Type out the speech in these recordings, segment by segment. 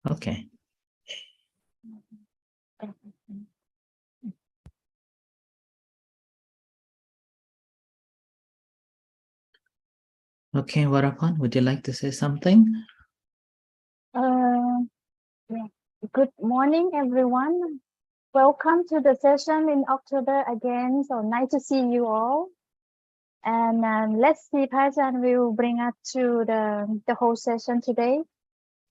Okay. Okay, Varapan, would you like to say something? Yeah. Good morning, everyone. Welcome to the session in October again. So nice to see you all. And let's see, Pajan will bring us to the whole session today.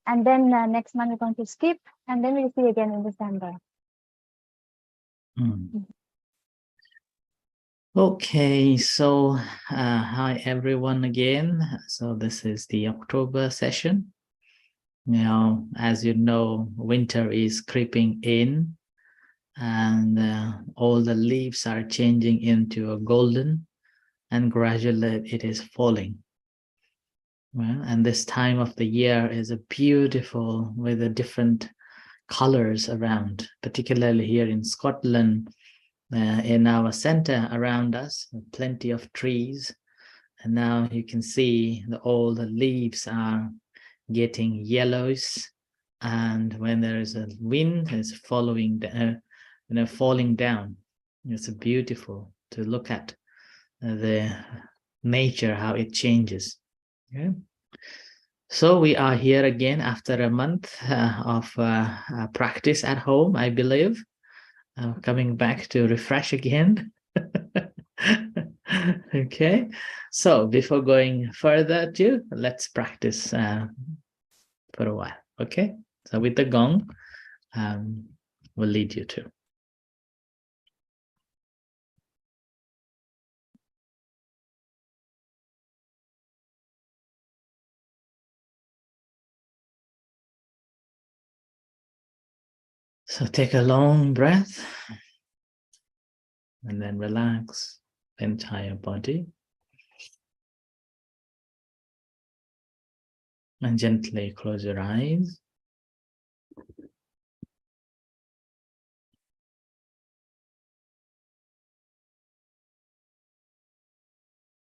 And then next month we're going to skip, and then we'll see again in December. Okay, so hi everyone again. So this is the October session. Now, as you know, winter is creeping in and all the leaves are changing into a golden and gradually it is falling. Well, and this time of the year is a beautiful with the different colors around, particularly here in Scotland. In our center around us, plenty of trees, and now you can see all the leaves are getting yellows, and when there is a wind, it's falling down. It's beautiful to look at the nature, how it changes. Okay. So we are here again after a month of practice at home, I believe. Coming back to refresh again. Okay, so before going further let's practice for a while. Okay, so with the gong, we'll lead you to. So take a long breath and then relax the entire body. And gently close your eyes.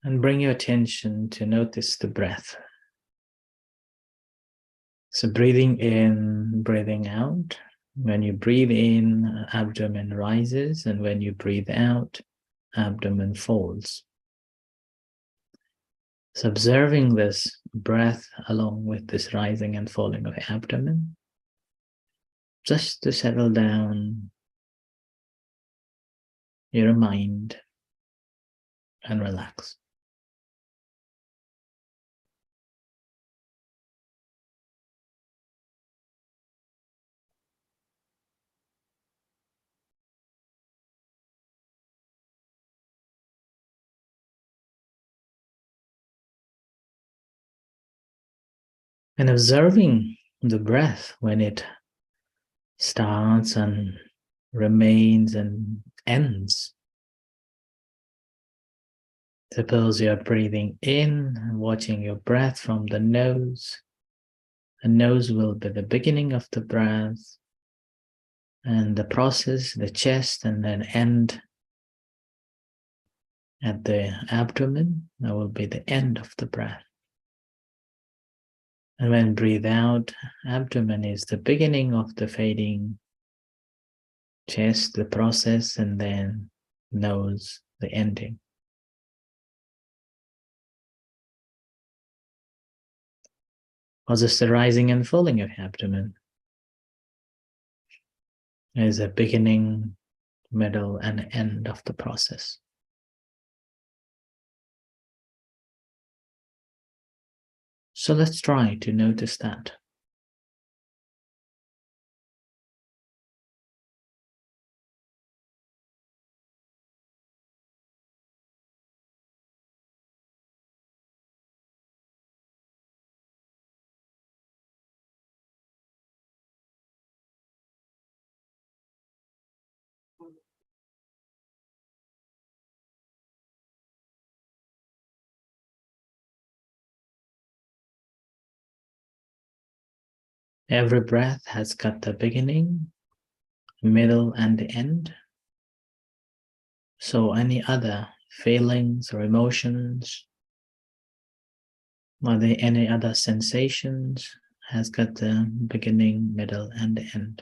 And bring your attention to notice the breath. So breathing in, breathing out. When you breathe in, abdomen rises, and when you breathe out, abdomen falls. So observing this breath along with this rising and falling of the abdomen, just to settle down your mind and relax. And observing the breath when it starts and remains and ends. Suppose you are breathing in and watching your breath from the nose. The nose will be the beginning of the breath, and the process, the chest, and then end at the abdomen. That will be the end of the breath. And when breathe out, abdomen is the beginning of the fading, chest, the process, and then nose, the ending. Or just the rising and falling of abdomen is a beginning, middle, and end of the process. So let's try to notice that. Every breath has got the beginning, middle, and the end. So any other feelings or emotions, are there any other sensations has got the beginning, middle, and the end.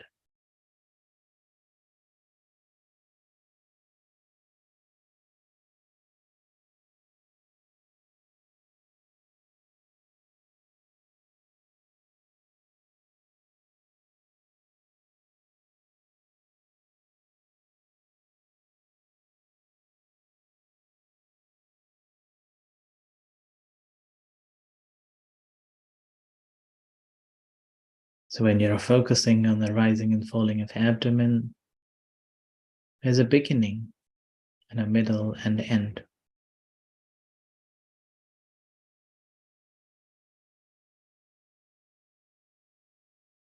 So when you're focusing on the rising and falling of the abdomen, there's a beginning and a middle and end.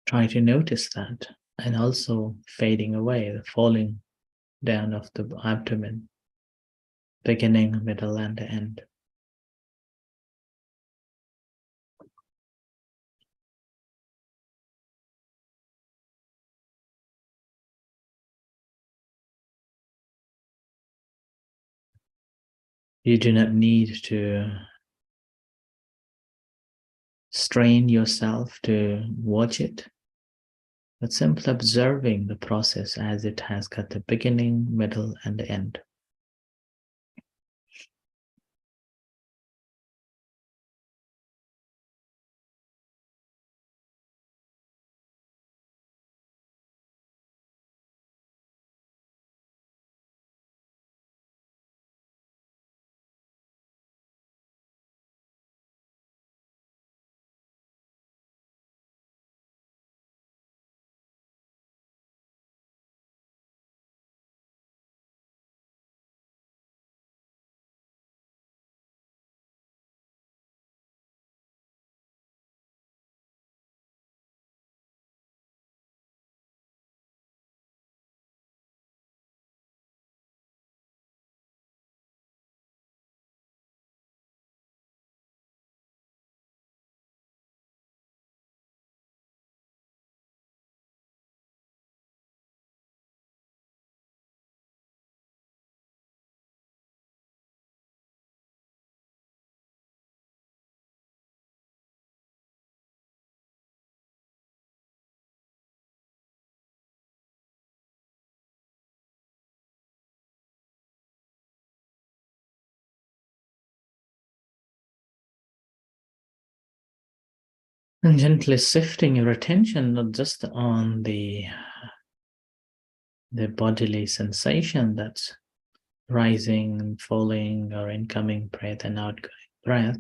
Try to notice that, and also fading away, the falling down of the abdomen, beginning, middle, and the end. You do not need to strain yourself to watch it, but simply observing the process as it has got the beginning, middle, and the end. And gently shifting your attention not just on the bodily sensation that's rising and falling, or incoming breath and outgoing breath,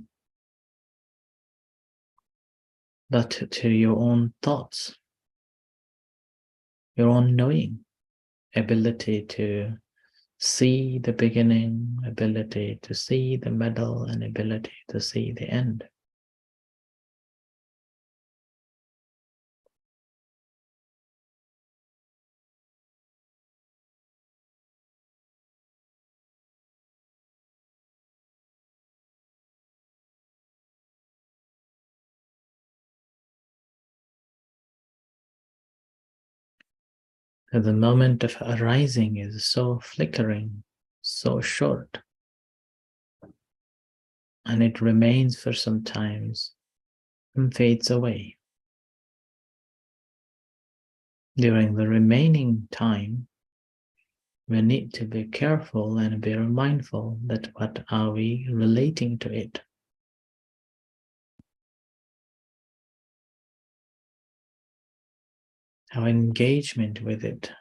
but to your own thoughts, your own knowing, ability to see the beginning, ability to see the middle, and ability to see the end. And the moment of arising is so flickering, so short, and it remains for some times and fades away. During the remaining time, we need to be careful and be mindful that what are we relating to it? Our engagement with it.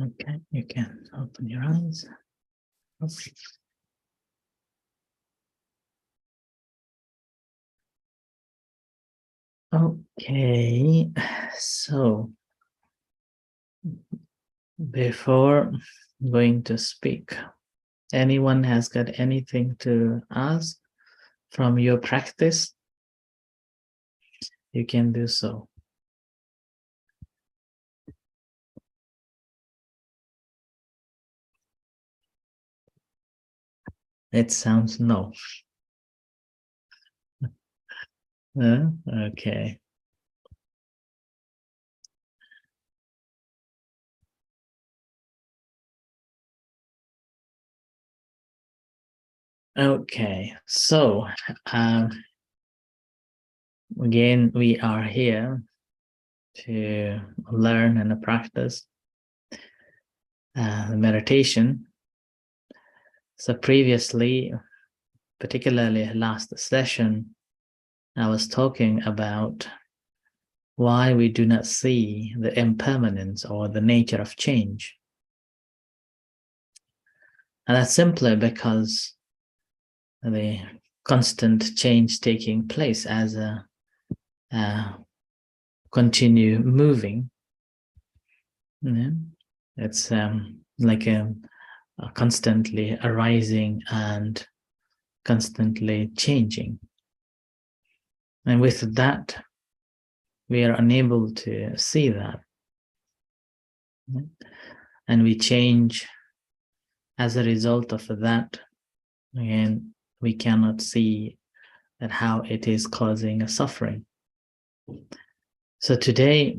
Okay, you can open your eyes. Okay, so before going to speak, anyone has got anything to ask from your practice? You can do so. It sounds no. Okay. Okay, so again, we are here to learn and practice meditation. So previously, particularly last session, I was talking about why we do not see the impermanence or the nature of change. And that's simply because the constant change taking place as a continue moving. It's like a constantly arising and constantly changing. And with that, we are unable to see that. And we change as a result of that. Again, we cannot see that how it is causing a suffering. So today,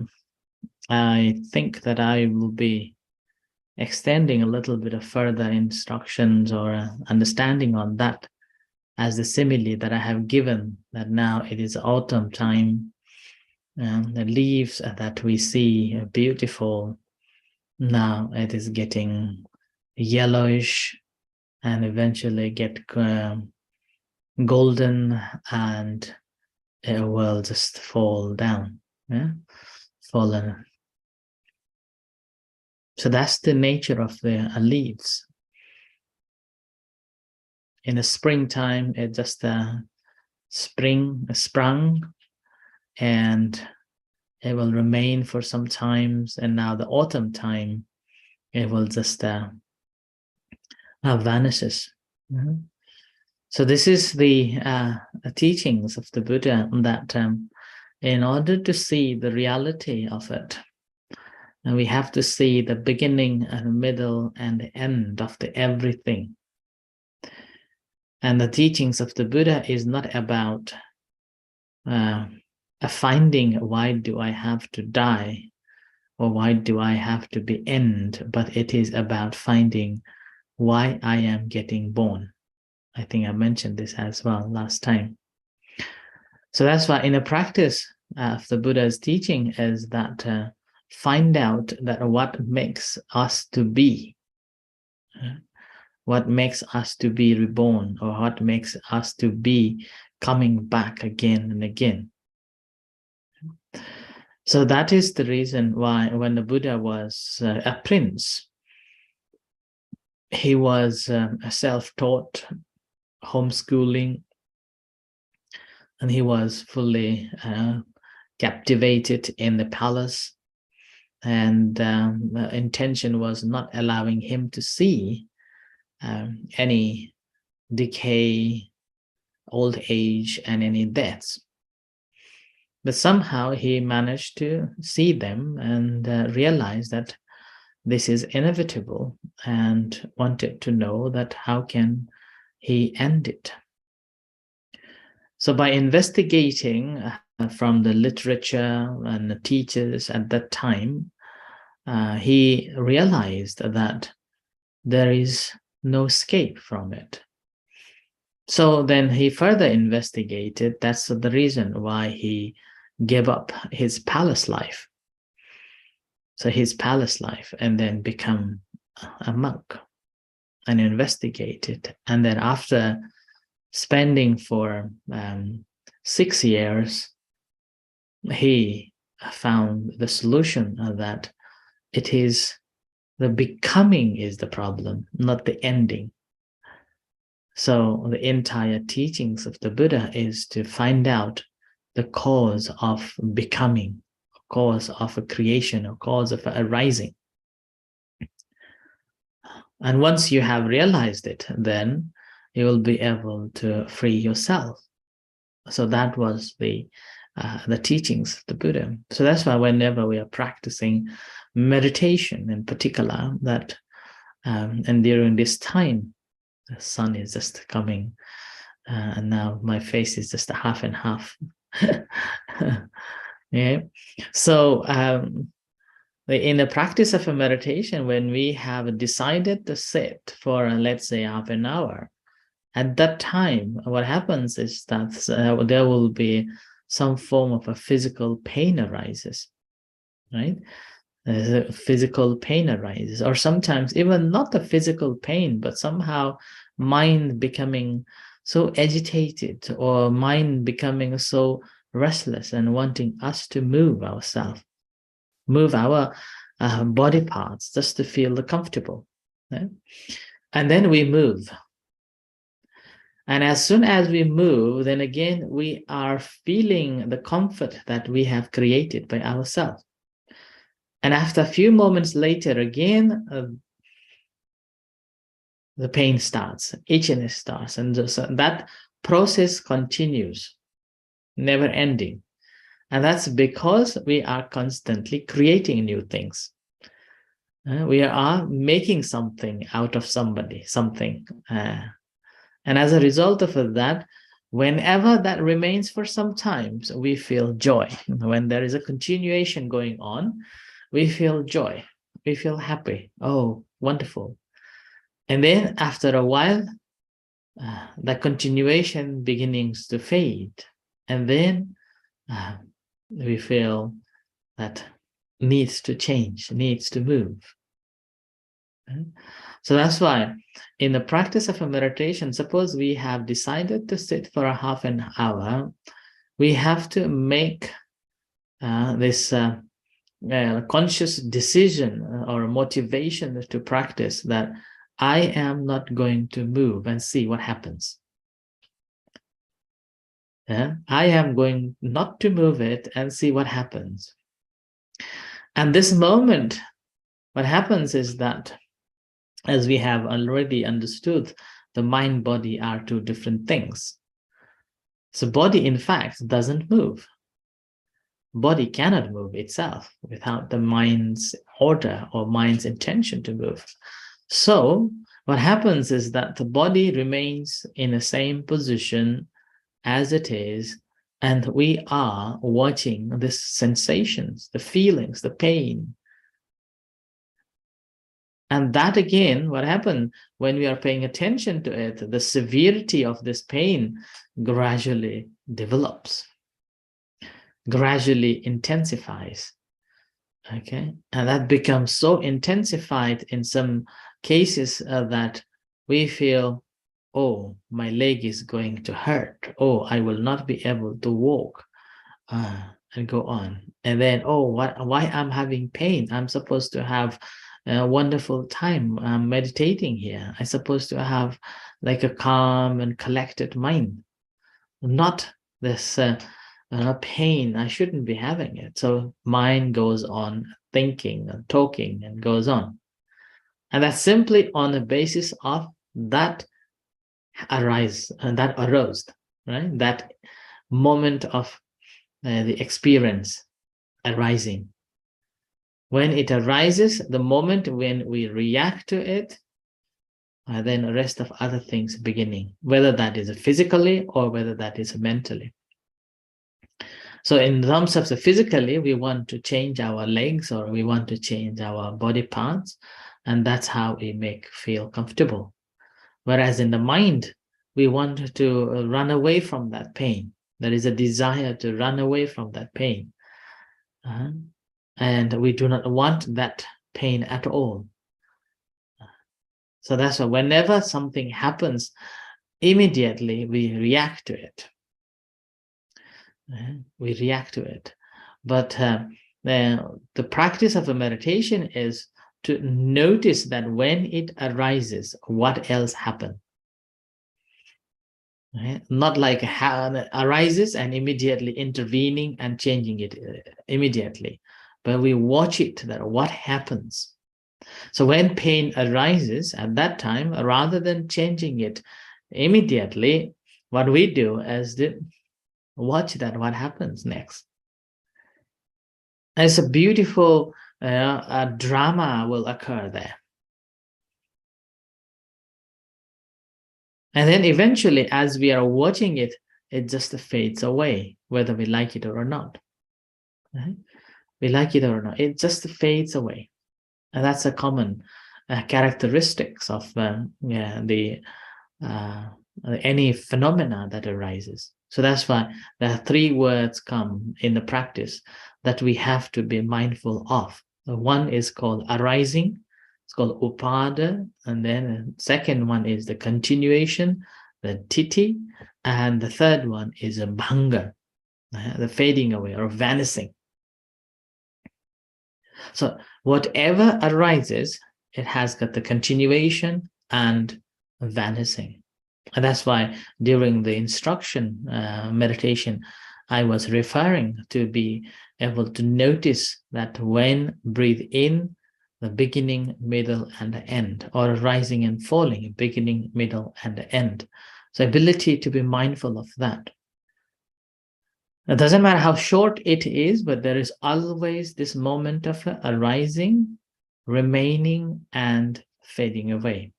I think that I will be extending a little bit of further instructions or understanding on that as the simile that I have given, that now it is autumn time, and the leaves that we see are beautiful. Now it is getting yellowish and eventually get golden, and it will just fall down, fallen. So that's the nature of the leaves. In the springtime, it just sprung, and it will remain for some times. And now the autumn time, it will just vanishes. So this is the teachings of the Buddha, that in order to see the reality of it, and we have to see the beginning and middle and the end of the everything. And the teachings of the Buddha is not about a finding, why do I have to die, or why do I have to be end, but it is about finding why I am getting born. I think I mentioned this as well last time. So that's why in a practice of the Buddha's teaching is that find out that what makes us to be, what makes us to be reborn, or what makes us to be coming back again and again. So that is the reason why when the Buddha was a prince, he was self-taught, homeschooling, and he was fully captivated in the palace. And the intention was not allowing him to see any decay, old age, and any deaths. But somehow he managed to see them and realize that this is inevitable, and wanted to know that how can he end it. So by investigating from the literature and the teachers at that time, he realized that there is no escape from it. So then he further investigated. That's the reason why he gave up his palace life. So his palace life, and then become a monk and investigated. And then after spending for 6 years, he found the solution that it is The becoming is the problem, not the ending. So the entire teachings of the Buddha is to find out the cause of becoming, cause of a creation, or cause of a arising. And once you have realized it, then you will be able to free yourself. So that was the teachings of the Buddha. So that's why whenever we are practicing meditation in particular, that and during this time, the sun is just coming, and now my face is just a half and half. Yeah. So in the practice of a meditation, when we have decided to sit for, let's say, half an hour, at that time, what happens is that there will be some form of a physical pain arises, right? Physical pain arises, or sometimes even not the physical pain, but somehow mind becoming so agitated, or mind becoming so restless and wanting us to move ourselves, move our body parts just to feel comfortable. Right? And then we move. And as soon as we move, then again, we are feeling the comfort that we have created by ourselves. And after a few moments later, again, the pain starts, itchiness starts. And that process continues, never ending. And that's because we are constantly creating new things. We are making something out of somebody, something. And as a result of that, whenever that remains for some time, we feel joy. When there is a continuation going on, we feel joy. We feel happy. Oh, wonderful. And then after a while, the continuation begins to fade. And then we feel that needs to change, needs to move. So that's why in the practice of a meditation, suppose we have decided to sit for a half an hour, we have to make this conscious decision or motivation to practice that I am not going to move and see what happens. I am going not to move it and see what happens. And this moment, what happens is that, as we have already understood, the mind body are two different things. So body, in fact, doesn't move. Body cannot move itself without the mind's order or mind's intention to move. So what happens is that the body remains in the same position as it is, and we are watching the sensations, the feelings, the pain. And that again, what happened when we are paying attention to it, the severity of this pain gradually develops, gradually intensifies. Okay, and that becomes so intensified in some cases that we feel, oh, my leg is going to hurt. Oh, I will not be able to walk, and go on. And then, oh, why I'm having pain? I'm supposed to have a wonderful time meditating here. I'm supposed to have like a calm and collected mind, not this pain. I shouldn't be having it. So mind goes on thinking and talking and goes on. And that's simply on the basis of that that arose, right? That moment of the experience arising. When it arises, the moment when we react to it, then the rest of other things beginning, whether that is physically or whether that is mentally. So in terms of the physically, we want to change our legs or we want to change our body parts, and that's how we make feel comfortable. Whereas in the mind, we want to run away from that pain. There is a desire to run away from that pain. And we do not want that pain at all. So that's why whenever something happens, immediately we react to it. We react to it. But the practice of a meditation is to notice that when it arises, what else happened. Right? Not like how it arises and immediately intervening and changing it immediately, but we watch it, that what happens. So when pain arises at that time, rather than changing it immediately, what we do is to watch that what happens next. It's a beautiful drama will occur there. And then eventually, as we are watching it, it just fades away, whether we like it or not. Right? We like it or not, it just fades away. And that's a common characteristics of the any phenomena that arises. So that's why the three words come in the practice that we have to be mindful of. The one is called arising, it's called upada, and then the second one is the continuation, the titi, and the third one is a bhanga, the fading away or vanishing. So whatever arises, it has got the continuation and vanishing. And that's why during the instruction meditation, I was referring to be able to notice that when breathe in, the beginning, middle, and the end, or rising and falling, beginning, middle, and the end. So ability to be mindful of that. It doesn't matter how short it is, but there is always this moment of arising, remaining, and fading away.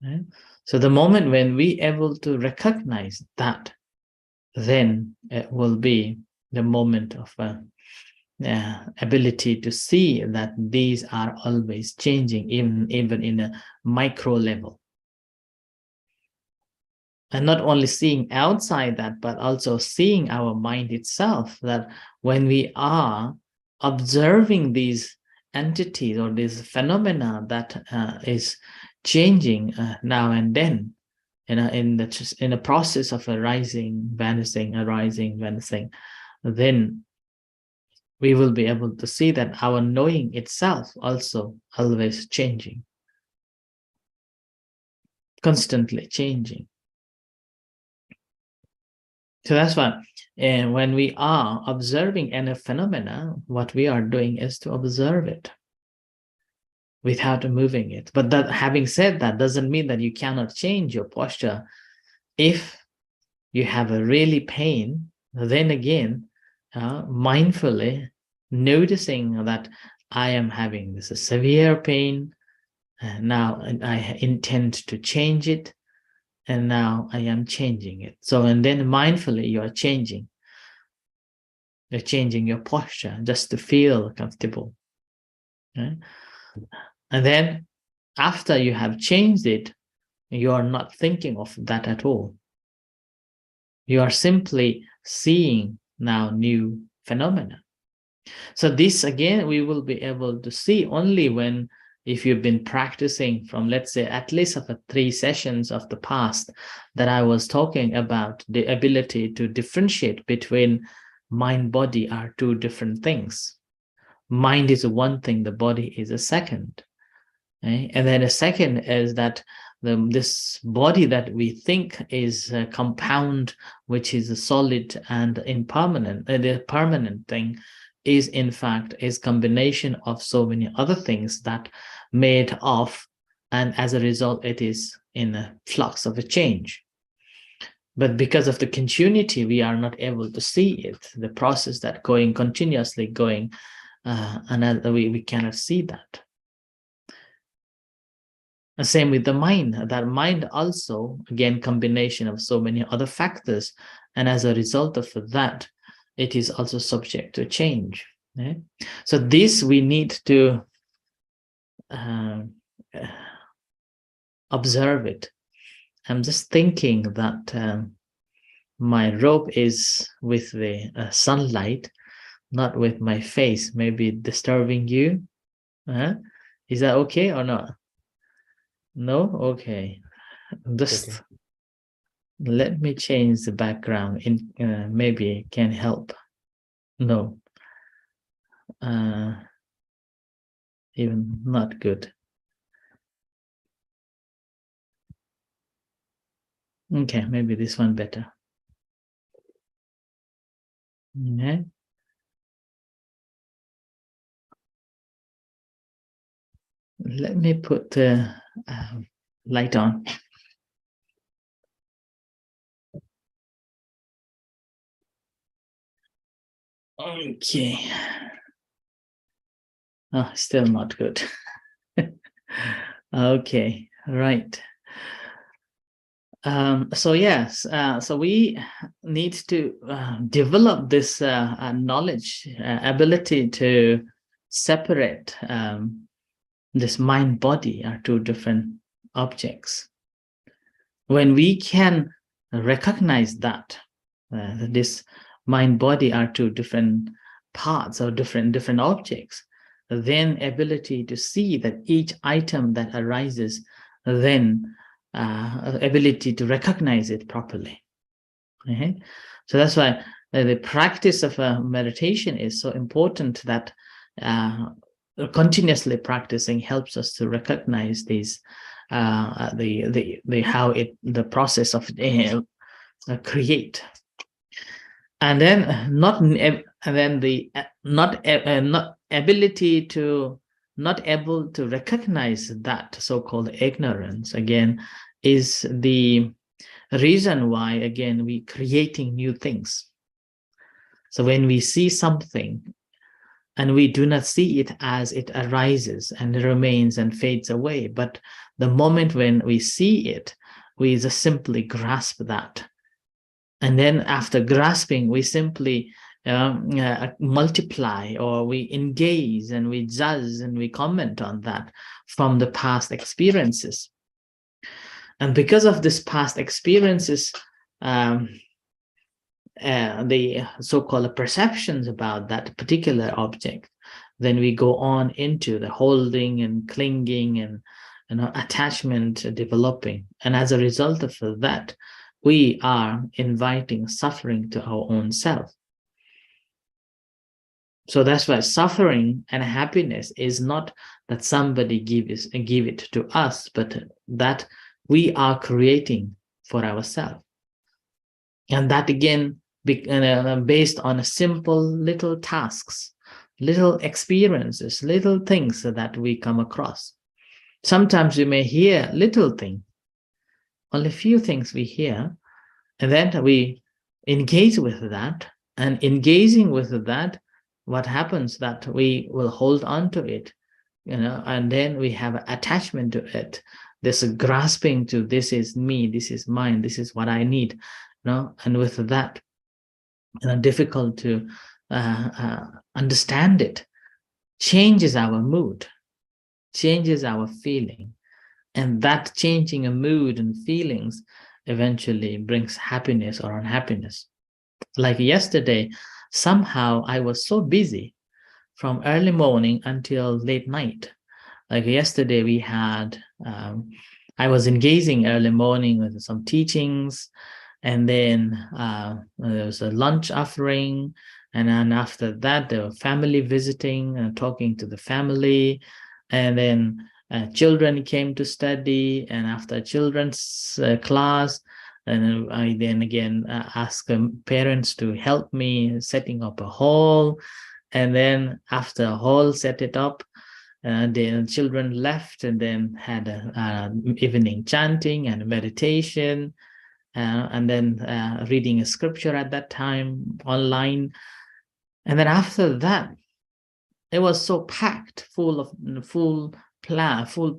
Right? So the moment when we able to recognize that, then it will be the moment of ability to see that these are always changing, even in a micro level. And not only seeing outside that, but also seeing our mind itself, that when we are observing these entities or these phenomena that is changing now and then, in the process of arising, vanishing, then we will be able to see that our knowing itself also always changing, constantly changing. So that's why when we are observing any phenomena, what we are doing is to observe it without moving it. But that, having said that, doesn't mean that you cannot change your posture. If you have a really pain, then again, mindfully noticing that I am having this severe pain, and now I intend to change it, and now I am changing it. So, and then mindfully you are changing. You're changing your posture just to feel comfortable. Right? And then after you have changed it, you are not thinking of that at all. You are simply seeing now new phenomena. So this again, we will be able to see only when, if you've been practicing from, let's say, at least of the 3 sessions of the past that I was talking about, the ability to differentiate between mind, body are 2 different things. Mind is one thing, the body is a second. Right? And then a second is that this body that we think is a compound, which is a solid and impermanent, the permanent thing, is in fact is combination of so many other things that made of, and as a result it is in a flux of a change. But because of the continuity, we are not able to see it, the process that going continuously going, and we cannot see that. The same with the mind, that mind also, again, combination of so many other factors, and as a result of that, it is also subject to change. Right? So this we need to observe it. I'm just thinking that my robe is with the sunlight, not with my face, maybe disturbing you. Is that okay or not? No? Okay. Just okay. Let me change the background. Maybe it can help. No. even not good. Okay, maybe this one better. Okay. Let me put the light on. Okay. Oh, still not good. Okay, right. So yes, so we need to develop this knowledge, ability to separate this mind-body are two different objects. When we can recognize that this mind-body are two different parts or different objects, then ability to see that each item that arises, then ability to recognize it properly. Okay? So that's why the practice of meditation is so important, that continuously practicing helps us to recognize these the process of create, and then not ability to not able to recognize that so-called ignorance again is the reason why again we creating new things. So when we see something and we do not see it as it arises and remains and fades away, but the moment when we see it, we just simply grasp that. And then after grasping, we simply multiply, or we engage and we judge and we comment on that from the past experiences. And because of this past experiences, the so-called perceptions about that particular object, then we go on into the holding and clinging and attachment developing. And as a result of that, we are inviting suffering to our own self. So that's why suffering and happiness is not that somebody give it to us, but that we are creating for ourselves. And that again, based on simple little tasks, little experiences, little things that we come across. Sometimes we may hear little thing, only few things we hear, and then we engage with that. And engaging with that, what happens that we will hold on to it, and then we have attachment to it, this grasping to this is me, this is mine, this is what I need, and with that, difficult to understand it, changes our mood, changes our feeling, and that changing a mood and feelings eventually brings happiness or unhappiness. Like yesterday, somehow I was so busy from early morning until late night. Like yesterday we had, I was engaging early morning with some teachings, and then there was a lunch offering, and then after that there were family visiting and talking to the family, and then children came to study, and after children's class, and I then again asked parents to help me setting up a hall, and then after a hall set it up, the children left, and then had an evening chanting and meditation, and then reading a scripture at that time online. And then after that, it was so packed, full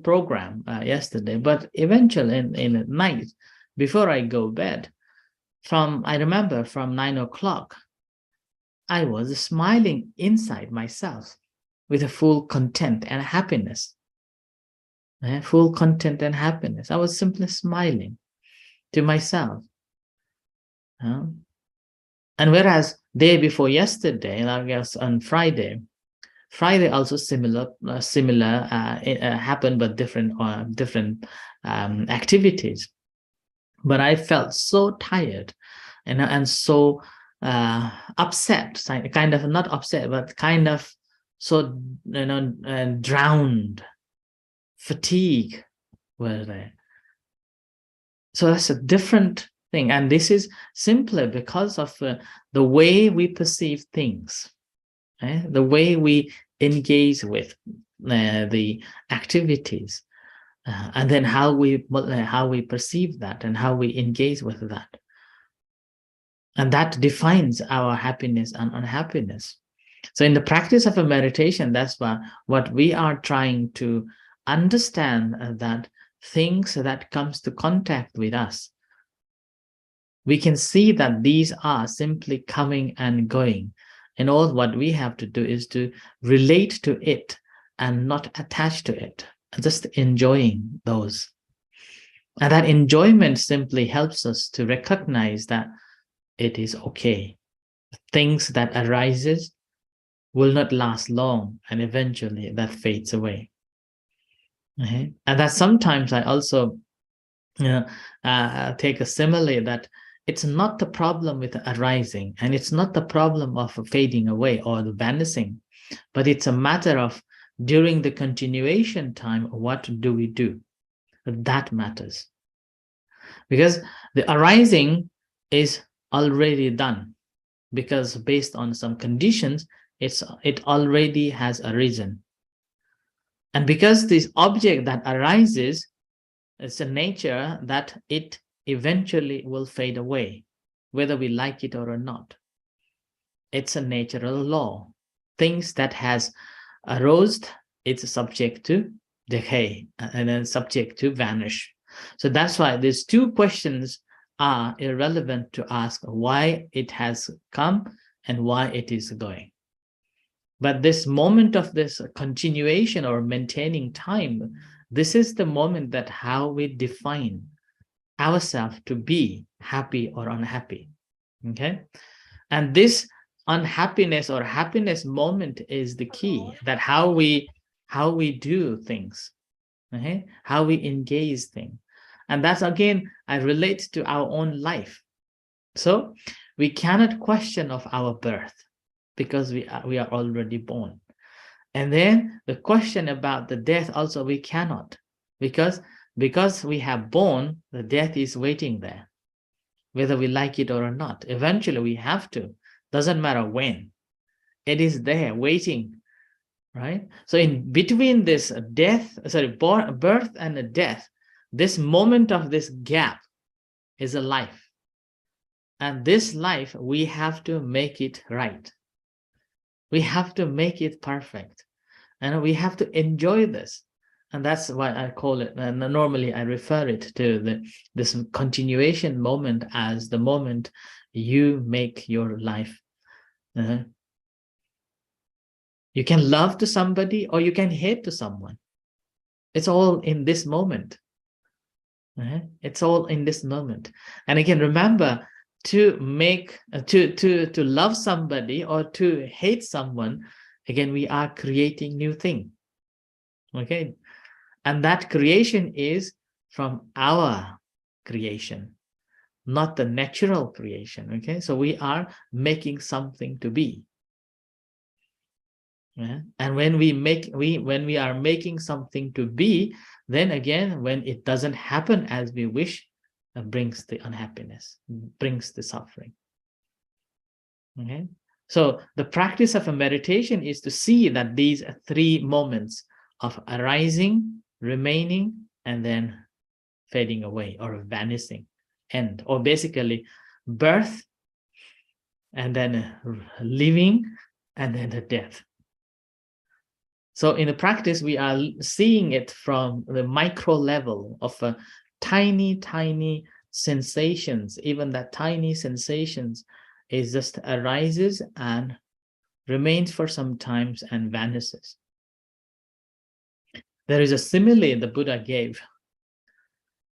program yesterday. But eventually in the night, before I go bed, I remember from 9 o'clock, I was smiling inside myself with a full content and happiness. Full content and happiness. I was simply smiling to myself. And whereas day before yesterday, I guess on Friday also similar happened, but different activities. But I felt so tired and so upset, kind of not upset, but kind of so drowned, fatigue were there. So that's a different thing, and this is simply because of the way we perceive things, the way we engage with the activities, and then how we perceive that and how we engage with that, and that defines our happiness and unhappiness. So in the practice of a meditation, that's what we are trying to understand, that things that comes to contact with us, we can see that these are simply coming and going, and all what we have to do is to relate to it and not attach to it, just enjoying those. And that enjoyment simply helps us to recognize that it is okay. Things that arises will not last long, and eventually that fades away. Okay? And that sometimes I also take a simile that it's not the problem with arising, and it's not the problem of fading away or the vanishing, but it's a matter of during the continuation time, what do we do? That matters. Because the arising is already done, because based on some conditions, it already has arisen. And because this object that arises, it's a nature that it eventually will fade away, whether we like it or not. It's a natural law. Things that has arose, it's subject to decay and then subject to vanish. So that's why these two questions are irrelevant to ask why it has come and why it is going. But this moment of this continuation or maintaining time, this is the moment that how we define ourselves to be happy or unhappy. Okay, and this unhappiness or happiness moment is the key, that how we do things, okay, how we engage things. And that's again, I relate to our own life. So we cannot question of our birth, because we are already born. And then the question about the death also we cannot, because we have born, the death is waiting there, whether we like it or not. Eventually we have to, doesn't matter when, it is there waiting, right? So in between this birth and a death, this moment of this gap is a life, and this life we have to make it right, we have to make it perfect, and we have to enjoy this. And that's why I call it, and normally I refer it to this continuation moment as the moment you make your life. You can love to somebody or you can hate to someone. It's all in this moment. It's all in this moment. And again, remember, to make to love somebody or to hate someone, again, we are creating new thing. Okay, and that creation is from our creation, not the natural creation. Okay, so we are making something to be. And when we are making something to be, then again, when it doesn't happen as we wish, it brings the unhappiness, brings the suffering. Okay, so the practice of a meditation is to see that these three moments of arising, remaining, and then fading away or vanishing, end, or basically birth, and then living, and then the death. So in the practice, we are seeing it from the micro level of tiny, tiny sensations. Even that tiny sensations is just arises and remains for some times and vanishes. There is a simile the Buddha gave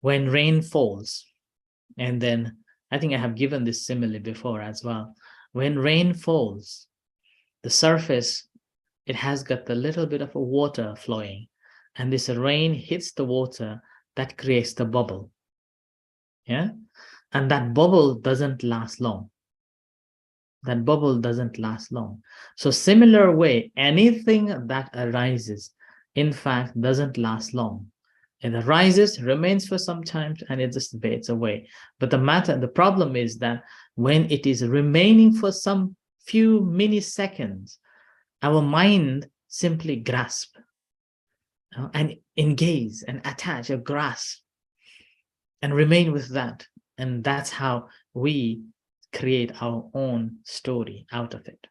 when rain falls. And then I think I have given this simile before as well. When rain falls, the surface, it has got a little bit of a water flowing, and this rain hits the water, that creates the bubble. Yeah, and that bubble doesn't last long. That bubble doesn't last long. So similar way, anything that arises, in fact, doesn't last long. It arises, remains for some time, and it just fades away. But the problem is that when it is remaining for some few milliseconds, our mind simply grasp and engage and attach or grasp and remain with that. And that's how we create our own story out of it.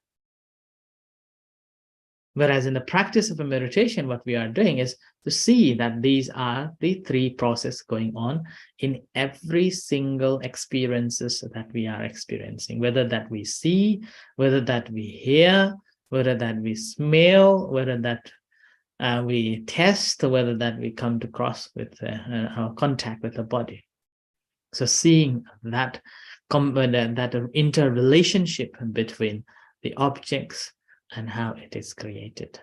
Whereas in the practice of a meditation, what we are doing is to see that these are the three processes going on in every single experiences that we are experiencing, whether that we see, whether that we hear, whether that we smell, whether that we test, whether that we come to cross with our contact with the body. So seeing that interrelationship between the objects and how it is created.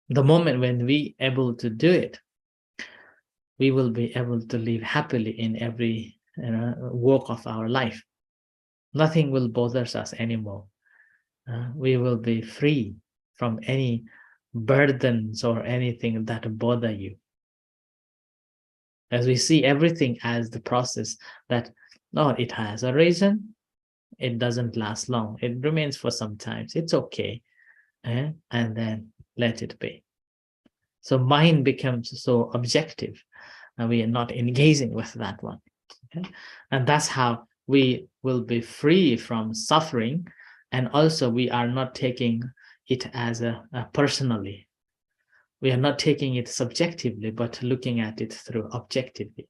The moment when we able to do it, we will be able to live happily in every walk of our life. Nothing will bother us anymore. We will be free from any burdens or anything that bother you. As we see everything as the process that, no, it has a reason, it doesn't last long, it remains for some time, it's okay, and then let it be. So mind becomes so objective, and we are not engaging with that one. Okay? And that's how we will be free from suffering, and also we are not taking it as a personally. We are not taking it subjectively, but looking at it through objectively.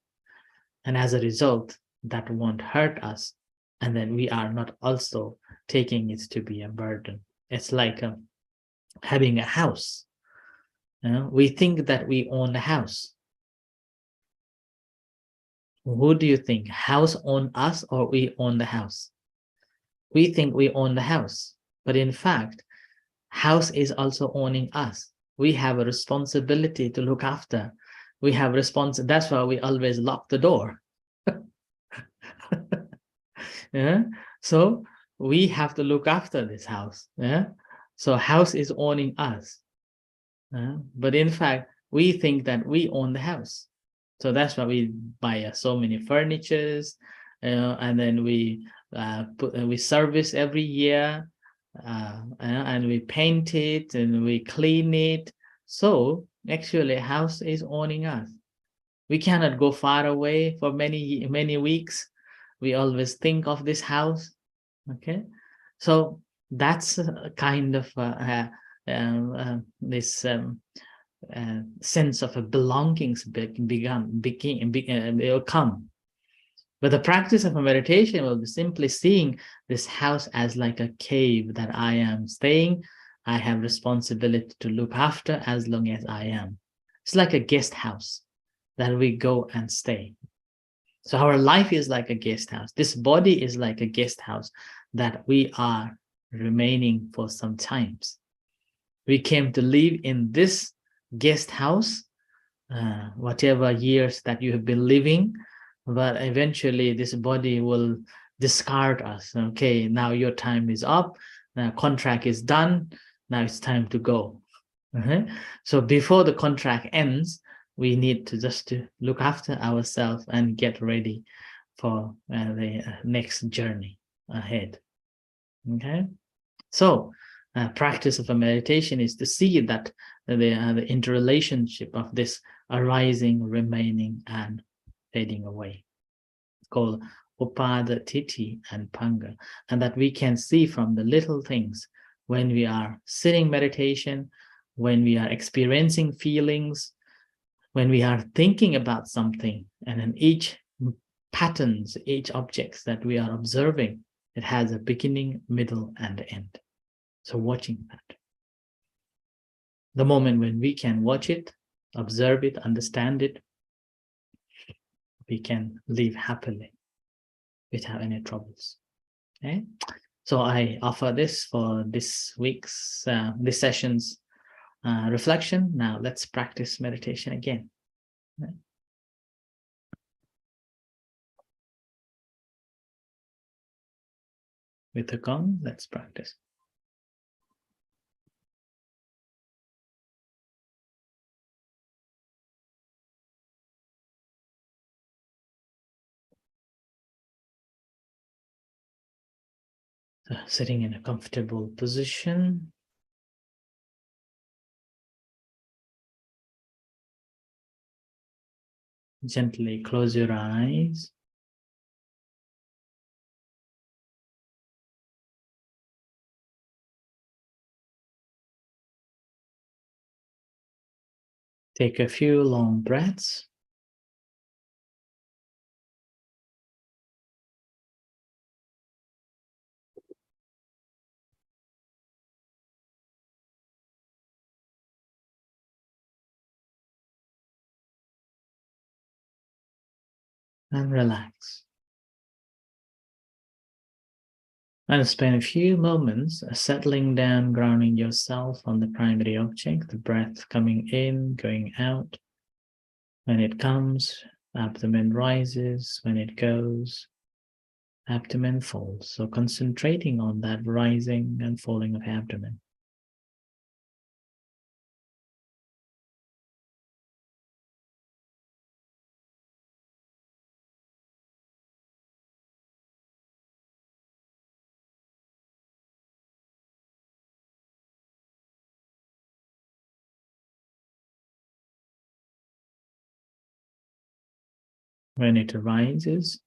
And as a result, that won't hurt us. And then we are not also taking it to be a burden. It's like having a house. We think that we own the house. Who do you think? House own us or we own the house? We think we own the house. But in fact, house is also owning us. We have a responsibility to look after. We have that's why we always lock the door. Yeah. So we have to look after this house. Yeah. So house is owning us. But in fact, we think that we own the house. So that's why we buy so many furnitures, and then we service every year, and we paint it and we clean it. So actually, house is owning us. We cannot go far away for many weeks. We always think of this house. Okay, so that's a kind of this sense of a belongings will come. But the practice of a meditation will be simply seeing this house as like a cave that I am staying. I have responsibility to look after as long as I am. It's like a guest house that we go and stay. So our life is like a guest house. This body is like a guest house that we are remaining for some times. We came to live in this guest house, whatever years that you have been living, but eventually this body will discard us. Okay, now your time is up, now contract is done, now it's time to go. So before the contract ends, we need to just to look after ourselves and get ready for the next journey ahead. Okay, so practice of a meditation is to see that the interrelationship of this arising, remaining, and fading away. It's called upada, titi, and panga, and that we can see from the little things when we are sitting meditation, when we are experiencing feelings, when we are thinking about something, and in each patterns, each objects that we are observing, it has a beginning, middle, and end. So watching that. The moment when we can watch it, observe it, understand it, we can live happily without any troubles. Okay? So I offer this for this week's, this session's reflection. Now let's practice meditation again. Okay? with the gong. Let's practice. So sitting in a comfortable position. Gently close your eyes. Take a few long breaths. And relax. And spend a few moments settling down, grounding yourself on the primary object, the breath coming in, going out. When it comes, abdomen rises. When it goes, abdomen falls. So concentrating on that rising and falling of abdomen. When it arises,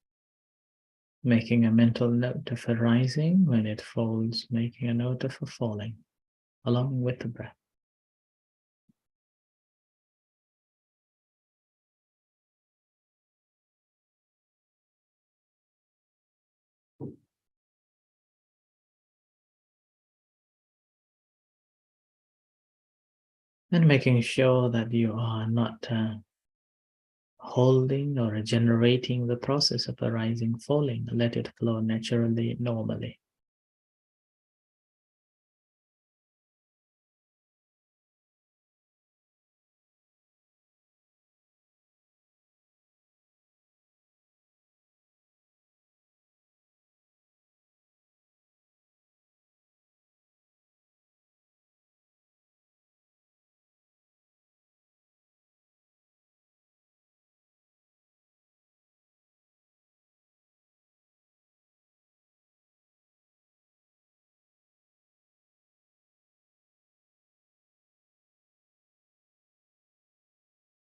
making a mental note of a rising. When it falls, making a note of a falling, along with the breath. And making sure that you are not holding or generating the process of arising, falling. Let it flow naturally, normally.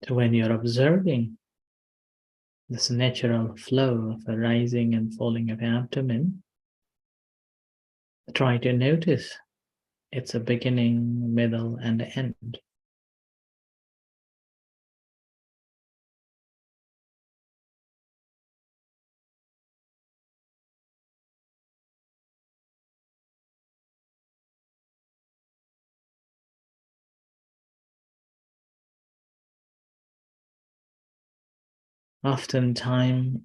So when you're observing this natural flow of a rising and falling of abdomen, try to notice it's a beginning, middle, and end. Oftentimes,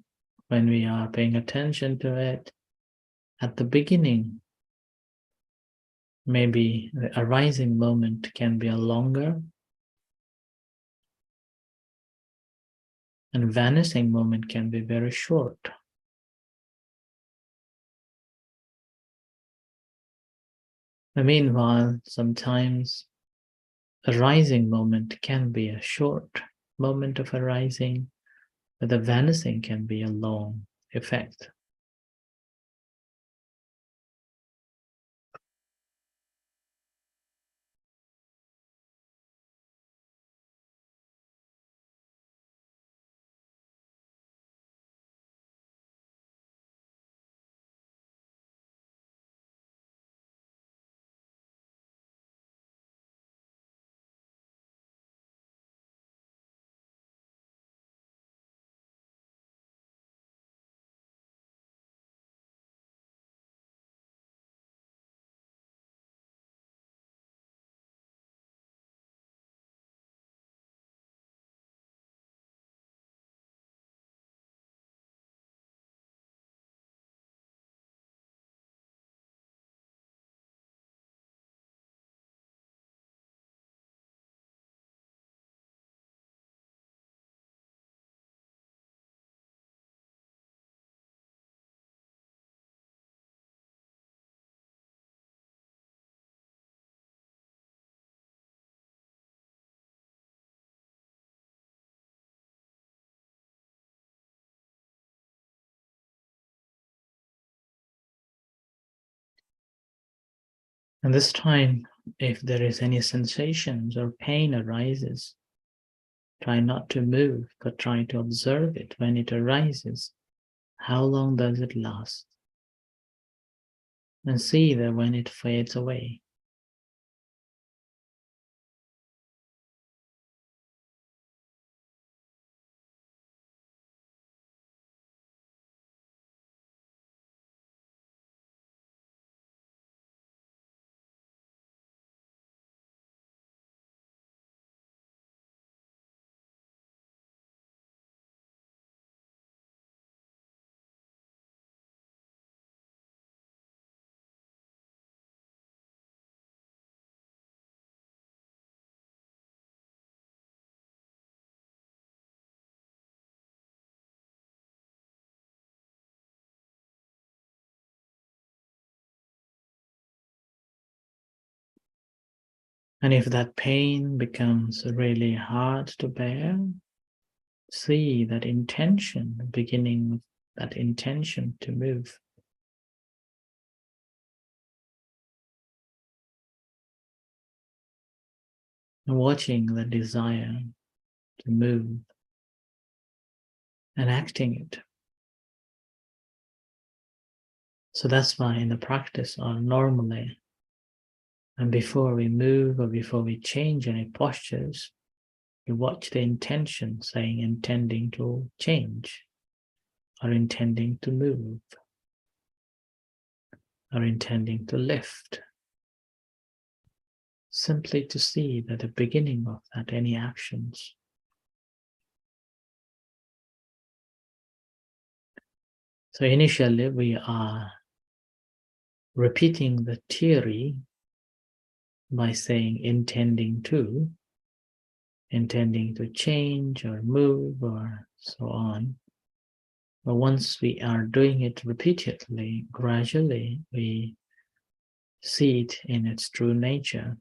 when we are paying attention to it, at the beginning, maybe the arising moment can be a longer and vanishing moment can be very short. Meanwhile, sometimes a rising moment can be a short moment of arising, but the vanishing can be a long effect. And this time, if there is any sensations or pain arises, try not to move, but try to observe it when it arises. How long does it last? And see that when it fades away. And if that pain becomes really hard to bear, see that intention, beginning with that intention to move. And watching the desire to move and acting it. So that's why in the practice or normally, and before we move or before we change any postures, we watch the intention, saying intending to change, or intending to move, or intending to lift. Simply to see that the beginning of that, any actions. So initially we are repeating the theory by saying intending to change or move or so on. But once we are doing it repeatedly, gradually, we see it in its true nature.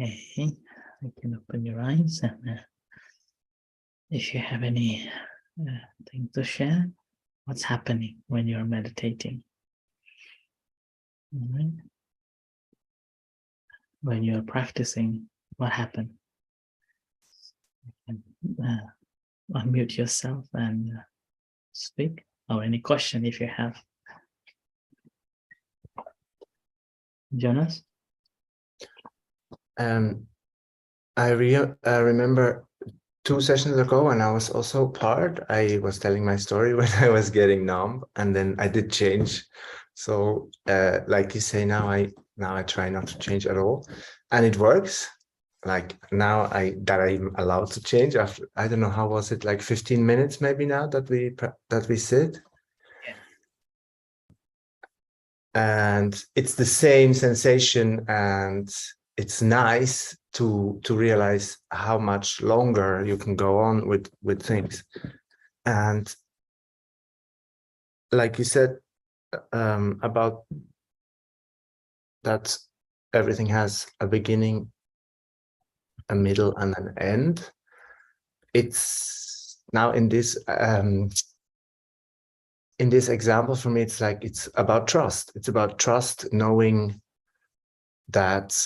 Okay, you can open your eyes, and if you have any thing to share, what's happening when you're meditating? Right? When you're practicing, what happened? And, unmute yourself and speak, or any question if you have. Jonas? I remember 2 sessions ago when I was also part, I was telling my story when I was getting numb, and then I did change. So like you say, now I try not to change at all, and it works. Like now I'm allowed to change after, I don't know, how was it, like 15 minutes maybe now that we sit. Yeah. And it's the same sensation, and it's nice to realize how much longer you can go on with things. And like you said, about that everything has a beginning, a middle, and an end. It's now in this example for me, it's like, it's about trust. It's about trust, knowing that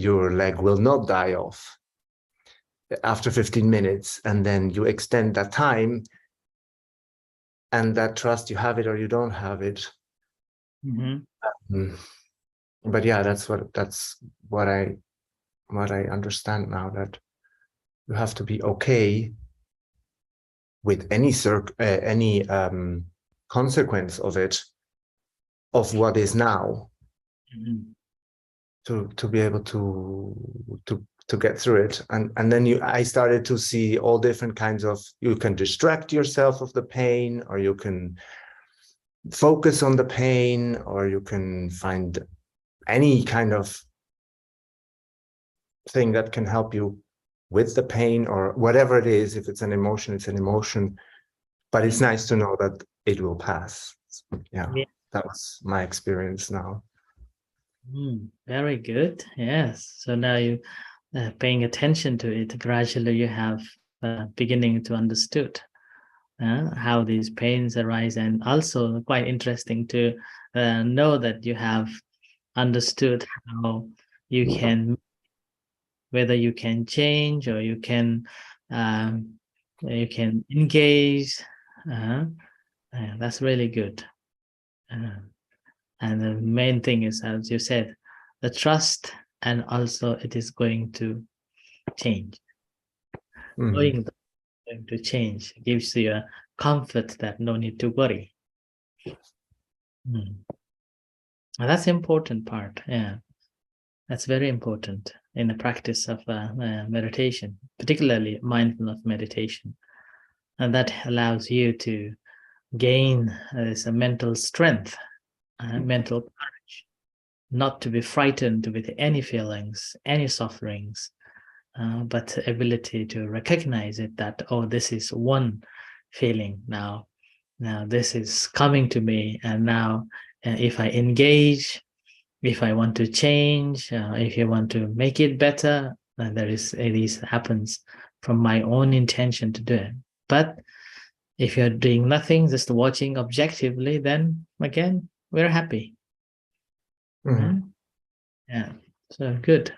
your leg will not die off after 15 minutes, and then you extend that time, and that trust, you have it or you don't have it. Mm-hmm. But yeah, that's what I understand now, that you have to be okay with any consequence of it, of what is now, Mm-hmm. to be able to get through it. And then I started to see all different kinds of, you can distract yourself of the pain, or you can focus on the pain, or you can find any kind of thing that can help you with the pain, or whatever it is. If it's an emotion, it's an emotion, but it's nice to know that it will pass. Yeah, that was my experience now. Very good. Yes. So now you paying attention to it, gradually you have beginning to understood how these pains arise, and also quite interesting to know that you have understood how you can, whether you can change or you can engage. That's really good. And the main thing is, as you said, the trust, and also it is going to change. Going to change gives you a comfort that no need to worry. And that's important part. Yeah, that's very important in the practice of meditation, particularly mindfulness meditation, and that allows you to gain a mental strength, mental courage, not to be frightened with any feelings, any sufferings, but the ability to recognize it, that, oh, this is one feeling now this is coming to me, and now if I engage, if I want to change, if you want to make it better, this happens from my own intention to do it. But if you're doing nothing, just watching objectively, then again, we're happy. Yeah, so good.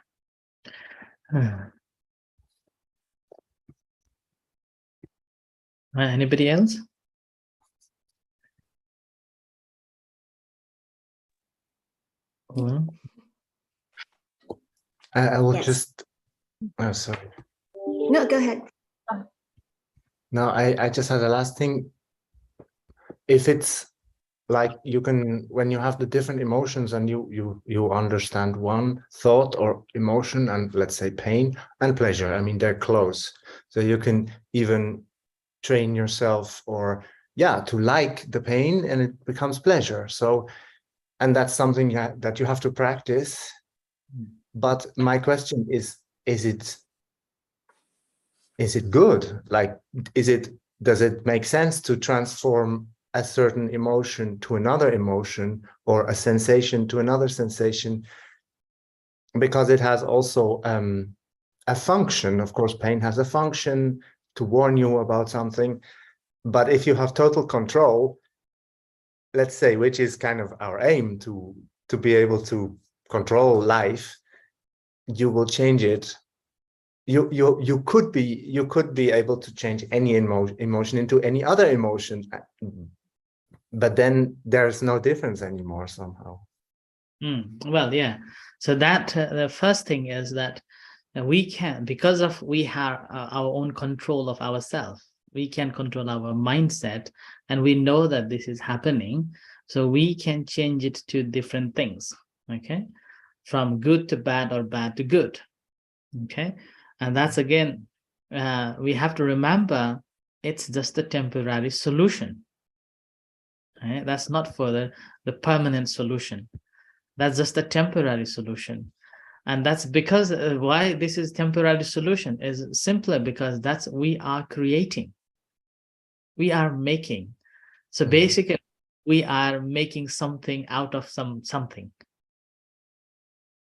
Anybody else? I will just, oh, sorry. No, go ahead. No, I just had a last thing. If it's like, you can, when you have the different emotions, and you understand one thought or emotion, and let's say pain and pleasure, I mean, they're close. So you can even train yourself, or to like the pain, and it becomes pleasure. So, and that's something that you have to practice. But my question is it good? Like, does it make sense to transform a certain emotion to another emotion, or a sensation to another sensation, because it has also a function. Of course, pain has a function to warn you about something. But if you have total control, let's say, which is kind of our aim, to be able to control life, you will change it. You could be able to change any emotion into any other emotion, but then there's no difference anymore somehow. Well, yeah. So that the first thing is that we can, because of we have our own control of ourselves, we can control our mindset, and we know that this is happening, so we can change it to different things, okay, from good to bad or bad to good, okay. And that's, again, we have to remember it's just a temporary solution, right? That's not for the permanent solution. That's just a temporary solution. And that's because why this is temporary solution is simply because that's we are creating, we are making. So basically we are making something out of something,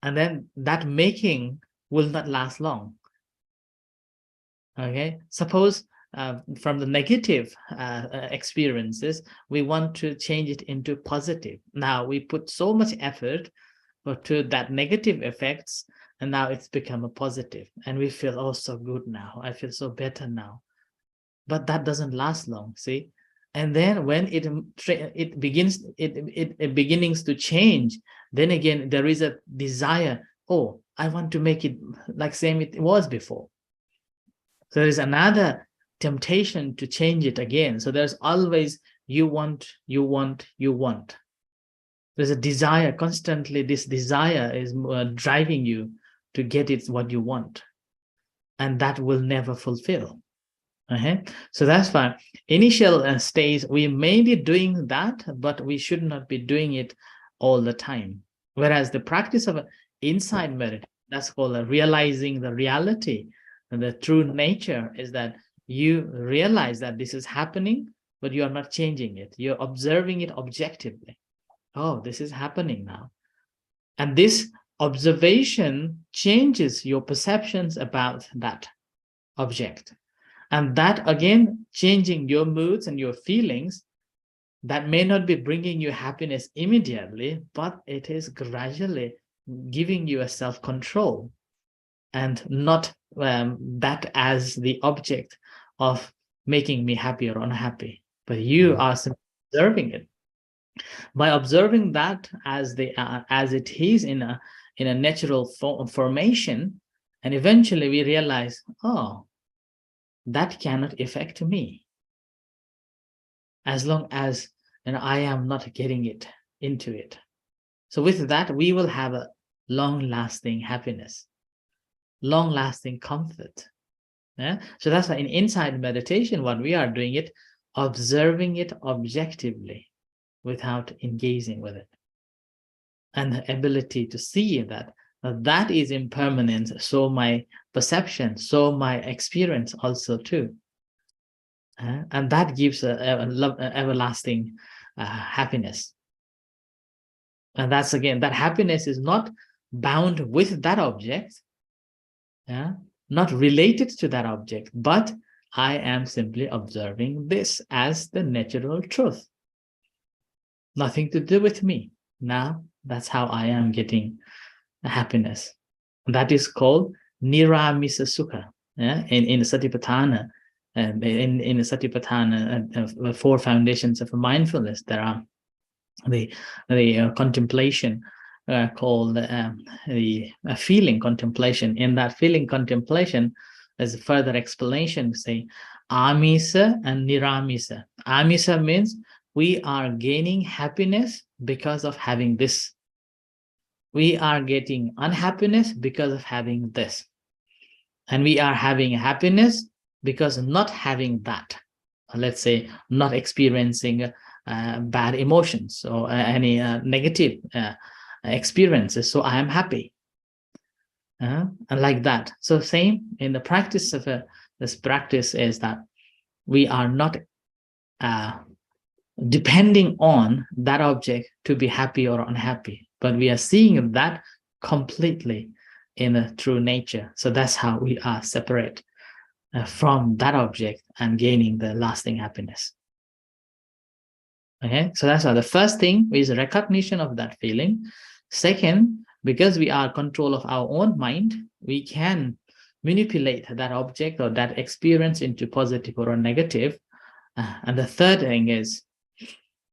and then that making will not last long. Okay, suppose from the negative experiences, we want to change it into positive. Now we put so much effort to that negative effects, and now it's become a positive, and we feel, oh, so good now, I feel so better now. But that doesn't last long, see. And then when it begins beginnings to change, then again there is a desire, oh, I want to make it like same it was before. So there is another temptation to change it again. So there's always you want. There's a desire constantly. This desire is driving you to get it what you want, and that will never fulfill. So that's why initial stage we may be doing that, but we should not be doing it all the time. Whereas the practice of inside meditation, that's called realizing the reality, and the true nature is that you realize that this is happening, but you are not changing it. You're observing it objectively. Oh, this is happening now. And this observation changes your perceptions about that object. And that, again, changing your moods and your feelings, that may not be bringing you happiness immediately, but it is gradually giving you a self-control, and not that as the object of making me happy or unhappy, but you are observing it. By observing that as it is in a natural formation, and eventually we realize, oh, that cannot affect me, as long as I am not getting it into it. So with that, we will have a long-lasting happiness, long-lasting comfort. Yeah? So that's why in inside meditation, what we are doing it, observing it objectively without engaging with it. And the ability to see that that is impermanent, so my perception, so my experience also too. And that gives a everlasting happiness. And that's, again, that happiness is not bound with that object, not related to that object, but I am simply observing this as the natural truth. Nothing to do with me. Now, that's how I am getting happiness. That is called Niramisa Sukha. In Satipatthana, in the Satipatthana, 4 foundations of mindfulness, there are the contemplation called the feeling contemplation. In that feeling contemplation, there's a further explanation, say Amisa and Niramisa. Amisa means we are gaining happiness because of having this. We are getting unhappiness because of having this. And we are having happiness because of not having that. Let's say not experiencing bad emotions or any negative experiences. So I am happy. And like that. So same in the practice of this practice is that we are not depending on that object to be happy or unhappy, but we are seeing that completely in a true nature. So that's how we are separate from that object and gaining the lasting happiness. Okay, so that's why the first thing is recognition of that feeling. Second, because we are control of our own mind, we can manipulate that object or that experience into positive or negative. And the third thing is,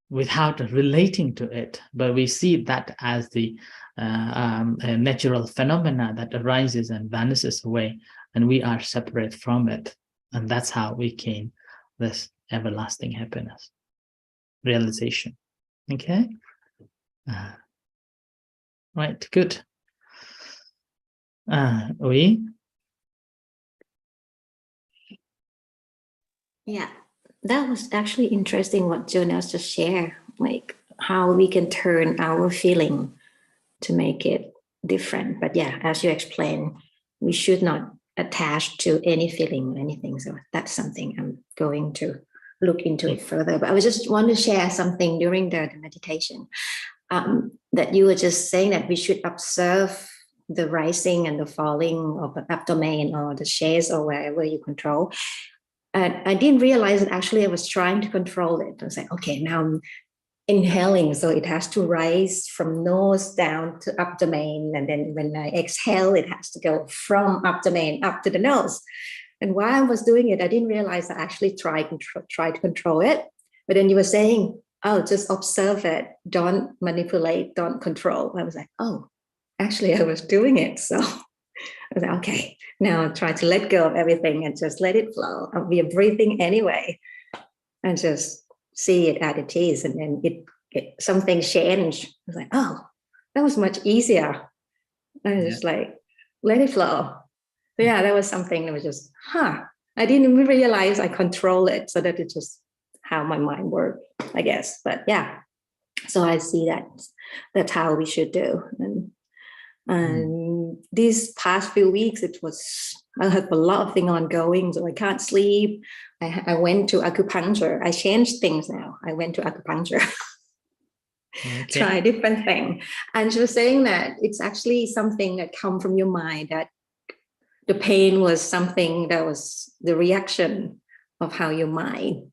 without relating to it, but we see that as the a natural phenomena that arises and vanishes away, and we are separate from it. And that's how we gain this everlasting happiness realization. Okay. Right, good. We? Yeah, that was actually interesting what Jonas just shared, like how we can turn our feeling to make it different. But yeah, as you explained, we should not attach to any feeling or anything. So that's something I'm going to look into it further. But I just want to share something during the meditation, that you were just saying that we should observe the rising and the falling of the abdomen or the chest or wherever you control. And I didn't realize that actually I was trying to control it. I was like, okay, now I'm inhaling, so it has to rise from nose down to abdomen. And then when I exhale, it has to go from abdomen up to the nose. And while I was doing it, I didn't realize I actually tried to control it. But then you were saying, oh, just observe it. Don't manipulate, don't control. I was like, oh, actually, I was doing it. So I was like, okay, now I'll try to let go of everything and just let it flow. We are breathing anyway, and just see it as it is. And then something changed. I was like, oh, that was much easier. And just like, let it flow. So yeah, that was something that was just, I didn't even realize I control it. So that it's just how my mind works, I guess. But yeah, so I see that that's how we should do. And these past few weeks, I have a lot of things ongoing, so I can't sleep. I went to acupuncture. I changed things now. I went to acupuncture. Okay. Try different things. And she was saying that it's actually something that comes from your mind, that the pain was something that was the reaction of how your mind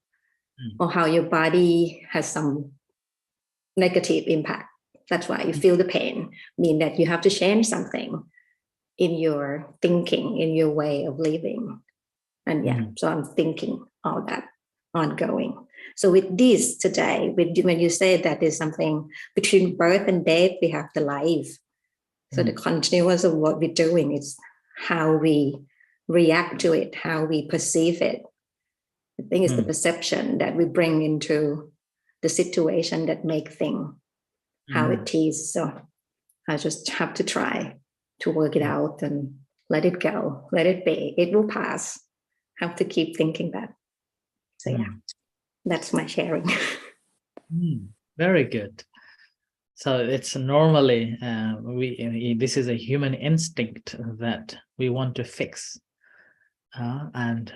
or how your body has some negative impact. That's why you feel the pain, mean that you have to change something in your thinking, in your way of living. And yeah, so I'm thinking all that ongoing. So with this today, when you say that there's something between birth and death, we have the life. So the continuous of what we're doing is how we react to it, how we perceive it. I think it's the perception that we bring into the situation that make things how it is. So I just have to try to work it out and let it go, let it be. It will pass. Have to keep thinking that. So yeah, that's my sharing. Very good. So it's normally this is a human instinct that we want to fix, and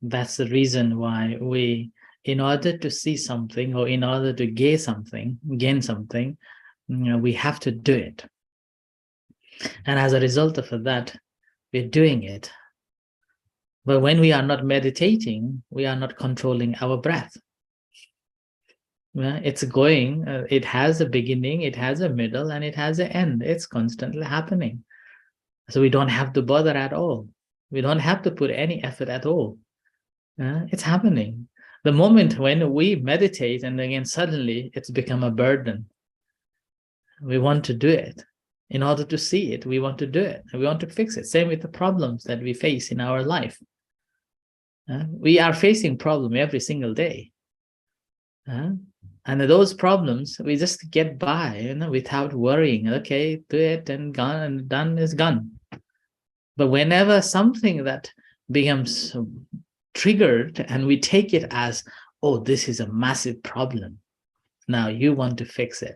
that's the reason why we, in order to see something or in order to gain something, we have to do it. And as a result of that, we're doing it. But when we are not meditating, we are not controlling our breath. It's going, it has a beginning, it has a middle, and it has an end. It's constantly happening. So we don't have to bother at all. We don't have to put any effort at all. It's happening. The moment when we meditate, and again, suddenly it's become a burden. We want to do it. In order to see it, we want to do it. We want to fix it. Same with the problems that we face in our life. We are facing problems every single day. And those problems, we just get by, without worrying. Okay, do it and gone and done is gone. But whenever something that becomes triggered and we take it as, oh, this is a massive problem, now you want to fix it.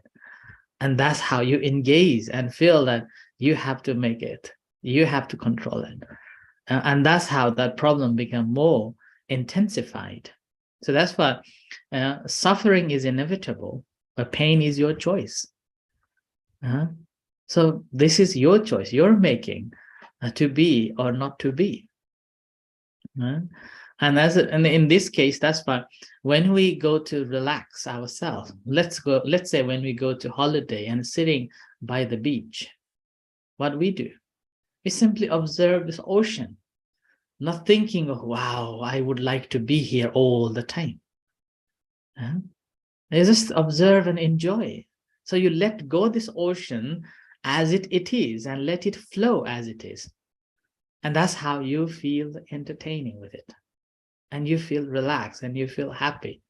And that's how you engage and feel that you have to make it. You have to control it. And that's how that problem becomes more intensified. So that's why suffering is inevitable, but pain is your choice. So this is your choice. You're making to be or not to be. And in this case, that's why when we go to relax ourselves, let's say when we go to holiday and sitting by the beach, what we do, we simply observe this ocean, not thinking of, wow, I would like to be here all the time. You just observe and enjoy. So you let go this ocean as it is and let it flow as it is. And that's how you feel entertaining with it. And you feel relaxed and you feel happy.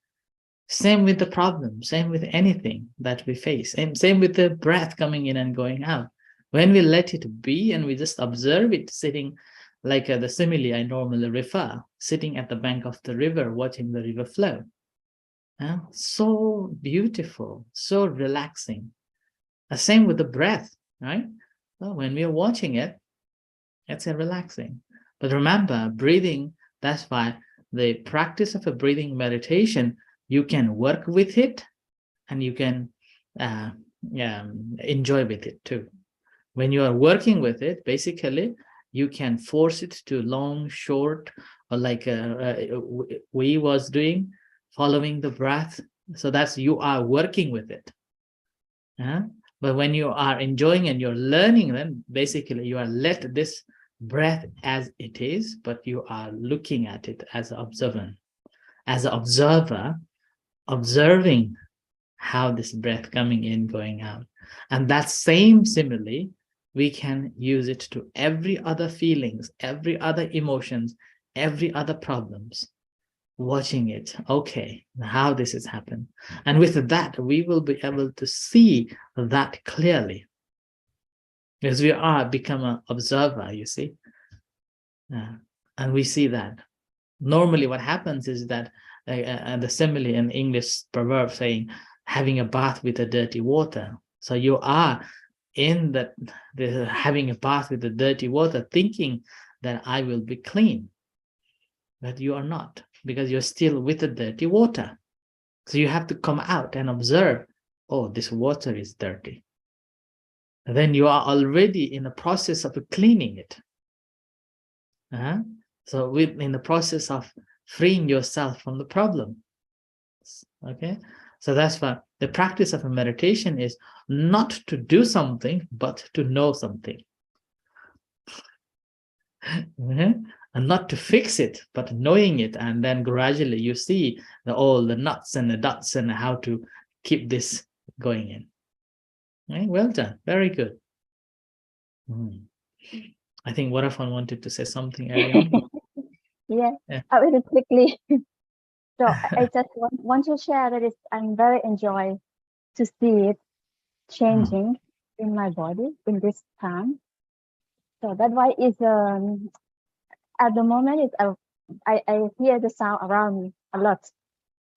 Same with the problem, same with anything that we face, and same with the breath coming in and going out. When we let it be and we just observe it sitting, like the simile I normally refer, sitting at the bank of the river, watching the river flow. So beautiful, so relaxing. Same with the breath, right? Well, when we are watching it, it's relaxing. But remember, breathing, that's why the practice of a breathing meditation, you can work with it and you can enjoy with it too. When you are working with it, basically, you can force it to long, short, or like we was doing, following the breath. So that's, you are working with it. But when you are enjoying and you're learning, then basically you are let this breath as it is, but you are looking at it as an observer, observing how this breath coming in, going out. And that same simile, we can use it to every other feelings, every other emotions, every other problems. Watching it, okay, how this has happened. And with that, we will be able to see that clearly. Because we are become an observer, you see. And we see that. Normally what happens is that the simile in English proverb saying, having a bath with the dirty water. So you are in the having a bath with the dirty water, thinking that I will be clean. But you are not, because you're still with the dirty water. So you have to come out and observe, oh, this water is dirty. And then you are already in the process of cleaning it. So in the process of freeing yourself from the problem. Okay, so that's why the practice of a meditation is not to do something, but to know something. And not to fix it, but knowing it, and then gradually you see all the nuts and the dots and how to keep this going in. Okay, well done, very good. I think Vodafone wanted to say something early on. Yeah, Yeah. really quickly. So I just want to share that I'm very enjoy to see it changing in my body in this time. So that's why it's at the moment I hear the sound around me a lot,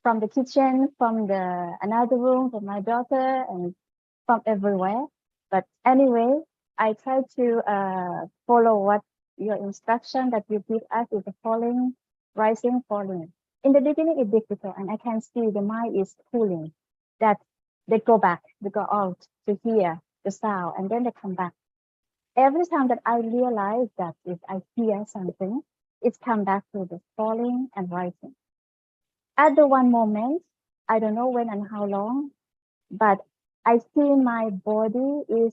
from the kitchen, from the another room, from my daughter, and from everywhere. But anyway, I try to follow what your instruction that you give us is the falling, rising, falling. In the beginning, it's difficult, and I can see the mind is pulling. That they go back, they go out to hear the sound, and then they come back. Every time that I realize that if I hear something, it's come back to the falling and rising. At the one moment, I don't know when and how long, but I see my body is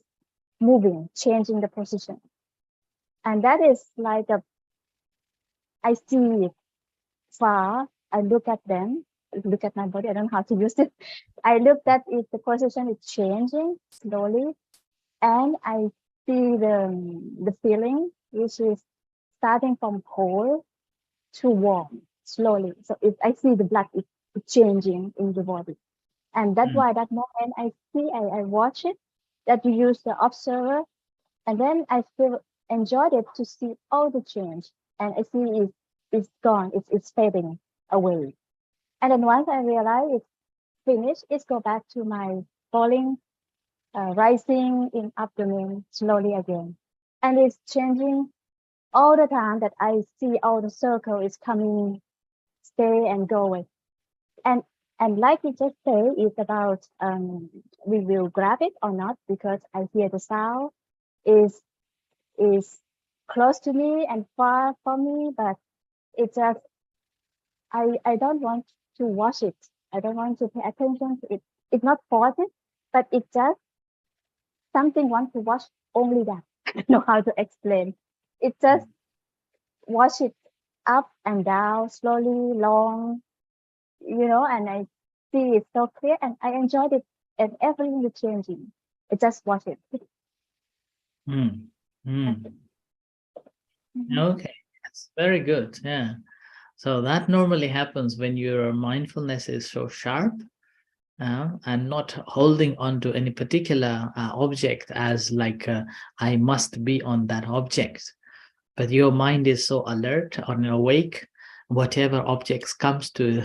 moving, changing the position. And that is like I see it far, I look at them, look at my body, I don't know how to use it. I look at it, the position is changing slowly, and I see the feeling, which is starting from cold to warm slowly. So I see the blood is changing in the body. And that's why that moment I watch it, that you use the observer, and then I feel enjoyed it to see all the change. And I see it's gone, it's fading away. And then once I realize it's finished, it's go back to my falling, rising in abdomen slowly again. And it's changing all the time that I see all the circle is coming, stay and go away. And And like you just say, it's about we will grab it or not because I hear the sound is close to me and far from me, but it's just I don't want to watch it. I don't want to pay attention to it. It's not forced, but it's just something want to watch only that. I don't know how to explain. It's just watch it up and down, slowly, long, and I see it so clear and I enjoyed it and everything is changing. I just watch it. Mm. Mm. Mhm. Okay, that's very good. Yeah. So that normally happens when your mindfulness is so sharp and not holding on to any particular object as like I must be on that object. But your mind is so alert and awake, whatever objects comes to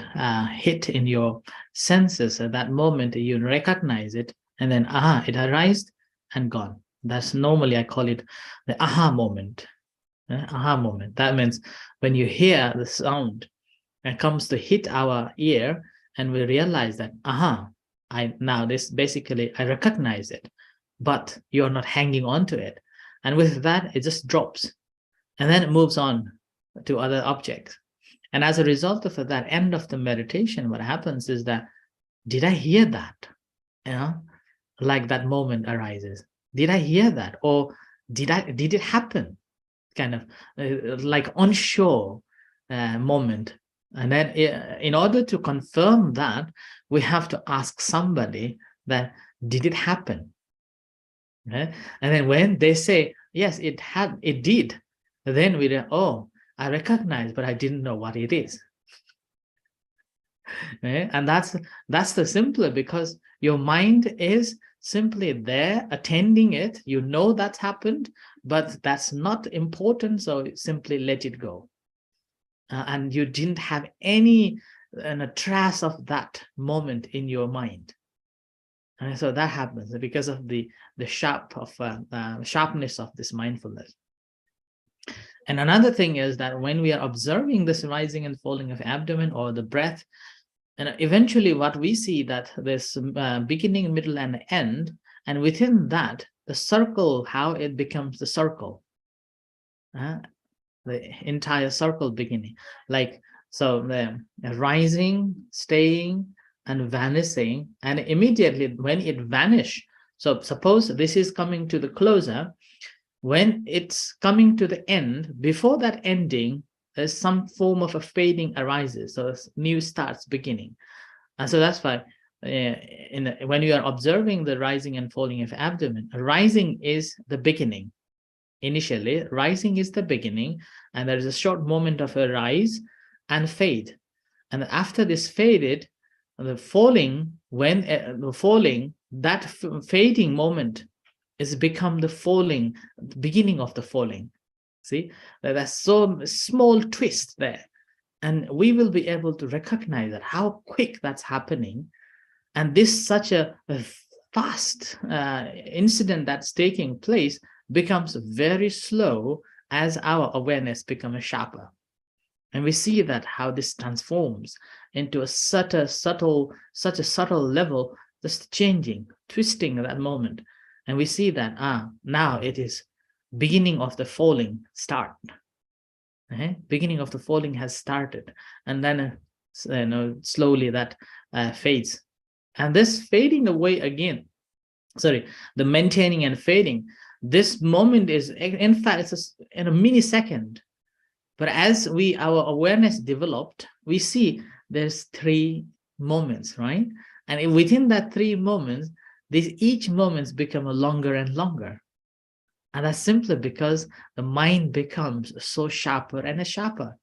hit in your senses at that moment, you recognize it, and then it arises and gone. That's normally, I call it the aha moment. Aha moment. That means when you hear the sound and comes to hit our ear, and we realize that, now this basically, I recognize it, but you're not hanging on to it. And with that, it just drops. And then it moves on to other objects. And as a result of that end of the meditation, what happens is that, did I hear that? Like that moment arises. Did I hear that? Or did it happen? Kind of like unsure moment. And then in order to confirm that, we have to ask somebody that, did it happen? Right? And then when they say, yes, it did, then we say, oh, I recognize, but I didn't know what it is. Right? And that's the simpler, because your mind is simply there attending it. You know that's happened, but that's not important, so simply let it go. And you didn't have any trace of that moment in your mind. And so that happens because of the sharpness of this mindfulness. And another thing is that when we are observing this rising and falling of abdomen or the breath, and eventually what we see that this beginning, middle, and end, and within that, the circle, how it becomes the circle, the entire circle beginning. Like, so the rising, staying, and vanishing, and immediately when it vanish, so suppose this is coming to the closer, when it's coming to the end, before that ending, there's some form of a fading arises, so new starts beginning. And so that's why when you are observing the rising and falling of abdomen, rising is the beginning. Initially, rising is the beginning, and there is a short moment of a rise and fade. And after this faded, the falling, when the falling, that fading moment is become the falling, the beginning of the falling. See, there's so small twist there. And we will be able to recognize that how quick that's happening. And this such a fast incident that's taking place becomes very slow as our awareness becomes sharper. And we see that how this transforms into such a subtle level, just changing, twisting at that moment. And we see that, now it is beginning of the falling start. Beginning of the falling has started. And then, slowly that fades. And this fading away again, the maintaining and fading, this moment is, in fact, it's in a millisecond. But as our awareness developed, we see there's 3 moments, right? And within that 3 moments, each moments become longer and longer. And that's simply because the mind becomes so sharper and sharper.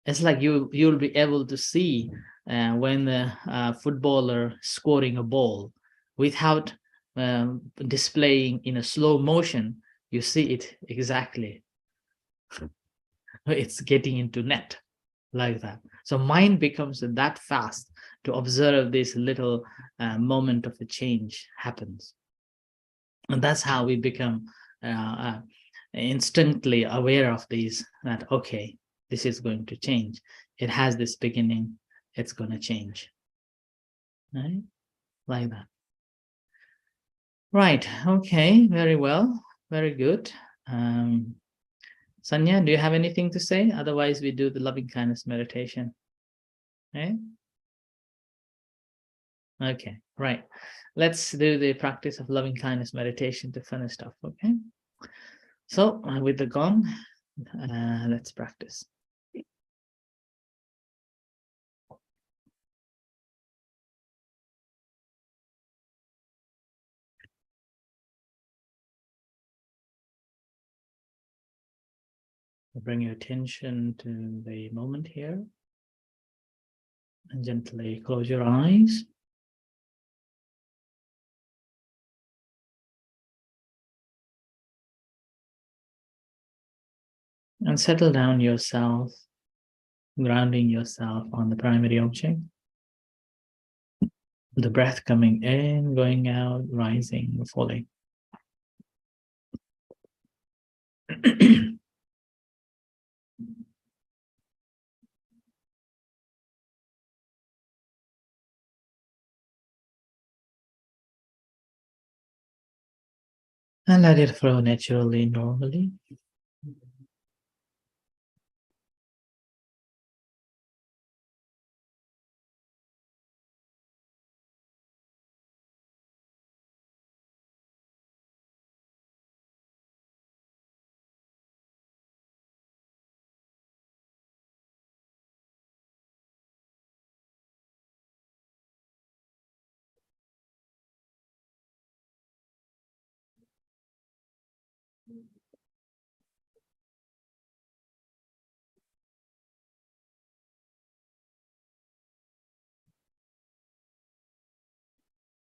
It's like you'll be able to see when the footballer scoring a ball without displaying in a slow motion, you see it exactly. It's getting into net like that. So mind becomes that fast to observe this little moment of a change happens. And that's how we become instantly aware of these, that, okay, this is going to change. It has this beginning, it's going to change. right? Like that. Right, okay, very well, very good. Sanya, do you have anything to say? Otherwise, we do the loving kindness meditation. Okay? Okay, right. Let's do the practice of loving kindness meditation to finish off, okay? So, with the gong, let's practice. Bring your attention to the moment here and gently close your eyes. And settle down yourself, grounding yourself on the primary object. The breath coming in, going out, rising, falling. And let it flow naturally, normally.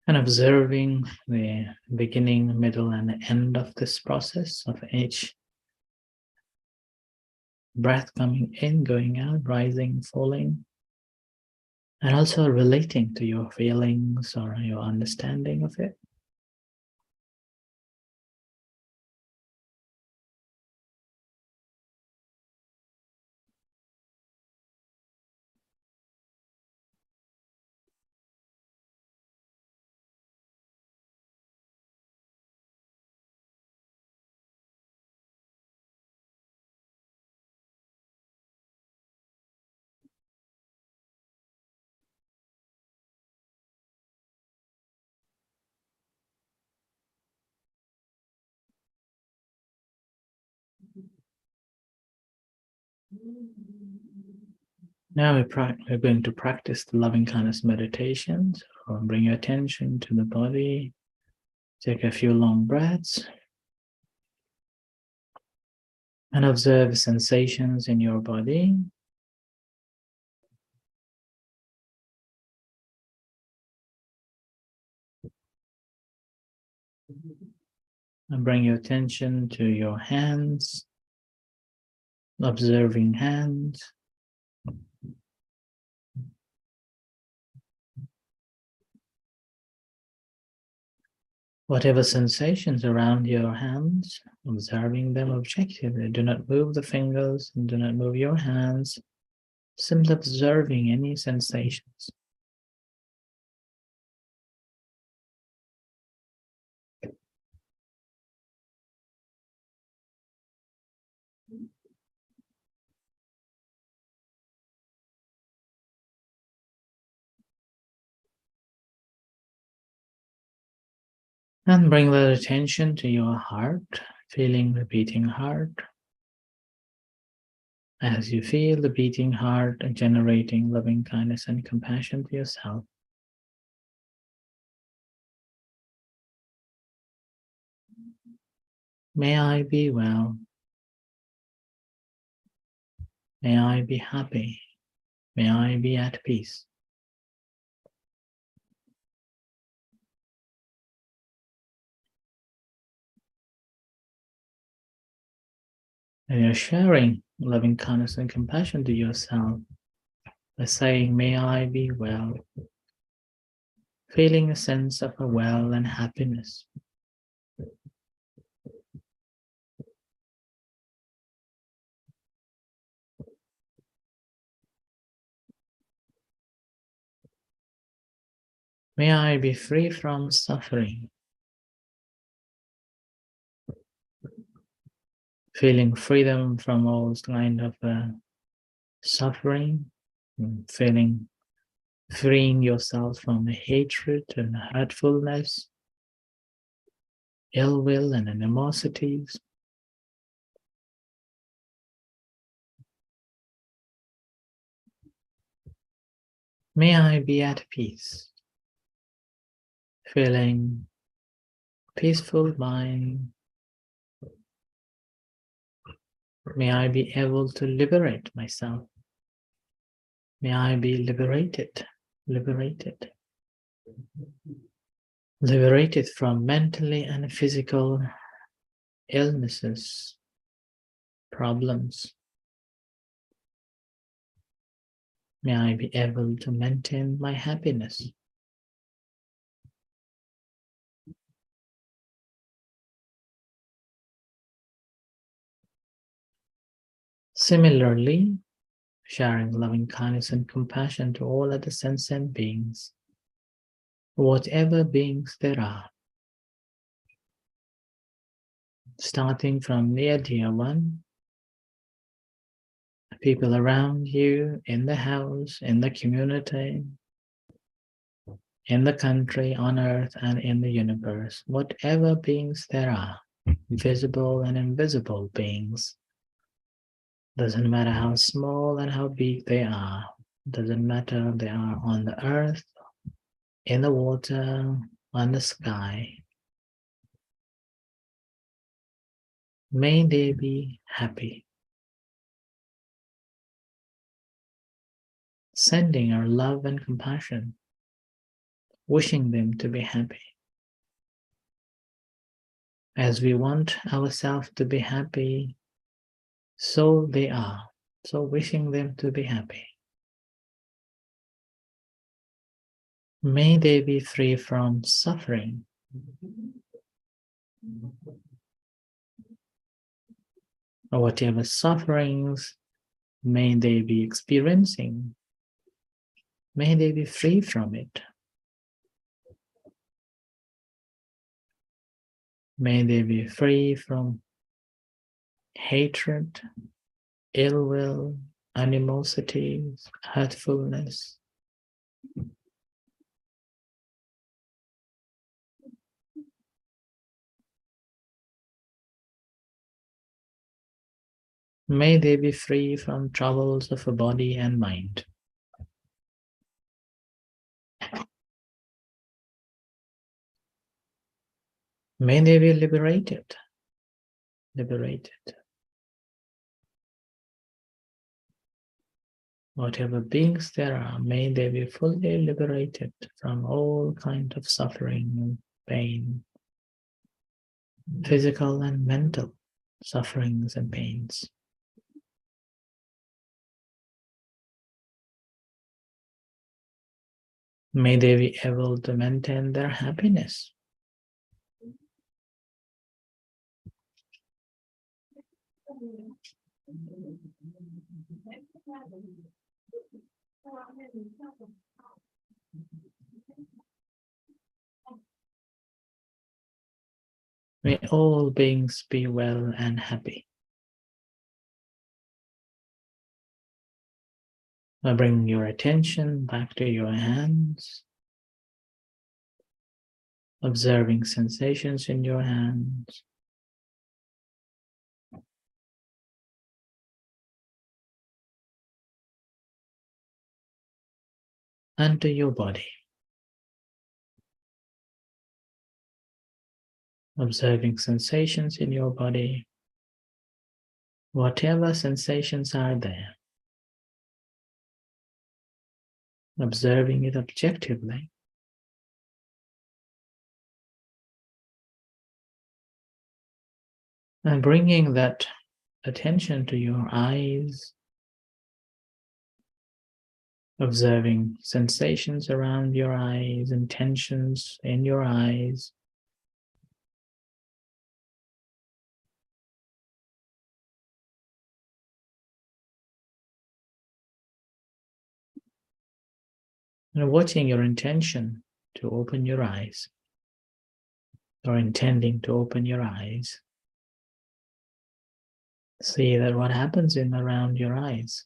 And observing the beginning, middle, and the end of this process of each breath coming in, going out, rising, falling, and also relating to your feelings or your understanding of it. Now we're going to practice the loving kindness meditation. So bring your attention to the body. Take a few long breaths. And observe sensations in your body. And bring your attention to your hands. Observing hands. Whatever sensations around your hands, observing them objectively. Do not move the fingers and do not move your hands. Simply observing any sensations. And bring that attention to your heart, feeling the beating heart. As you feel the beating heart generating loving kindness and compassion to yourself. May I be well. May I be happy. May I be at peace. And you're sharing loving kindness and compassion to yourself by saying, may I be well, feeling a sense of a well and happiness. May I be free from suffering, feeling freedom from all kind of suffering, freeing yourself from hatred and hurtfulness, ill will and animosities. May I be at peace, feeling peaceful mind. May I be able to liberate myself. May I be liberated from mentally and physical illnesses, problems. May I be able to maintain my happiness. Similarly, sharing loving kindness and compassion to all other sentient beings, whatever beings there are, starting from near dear one, people around you, in the house, in the community, in the country, on earth, and in the universe, whatever beings there are, visible and invisible beings. Doesn't matter how small and how big they are. Doesn't matter if they are on the earth, in the water, on the sky. May they be happy. Sending our love and compassion, wishing them to be happy. As we want ourselves to be happy, so they are. So wishing them to be happy. May they be free from suffering. Or whatever sufferings may they be experiencing, may they be free from it. May they be free from hatred, ill will, animosities, hurtfulness. May they be free from troubles of a body and mind. May they be liberated. Whatever beings there are, may they be fully liberated from all kinds of suffering and pain, physical and mental sufferings and pains. May they be able to maintain their happiness. May all beings be well and happy. Now bring your attention back to your hands, observing sensations in your hands. And to your body. Observing sensations in your body, whatever sensations are there. Observing it objectively. And bringing that attention to your eyes, observing sensations around your eyes and tensions in your eyes. And watching your intention to open your eyes, or intending to open your eyes, see that what happens in around your eyes.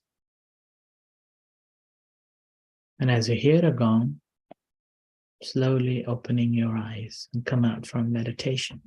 And as you hear a gong, slowly opening your eyes and come out from meditation.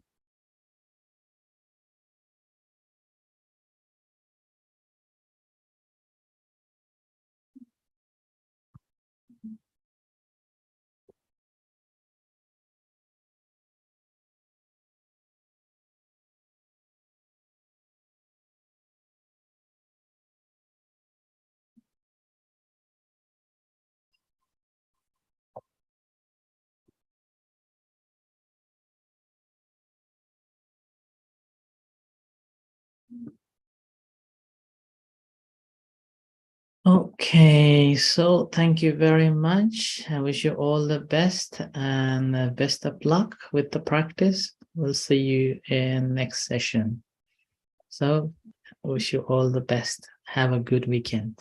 Okay, so thank you very much. I wish you all the best and best of luck with the practice. We'll see you in next session. So, wish you all the best. Have a good weekend.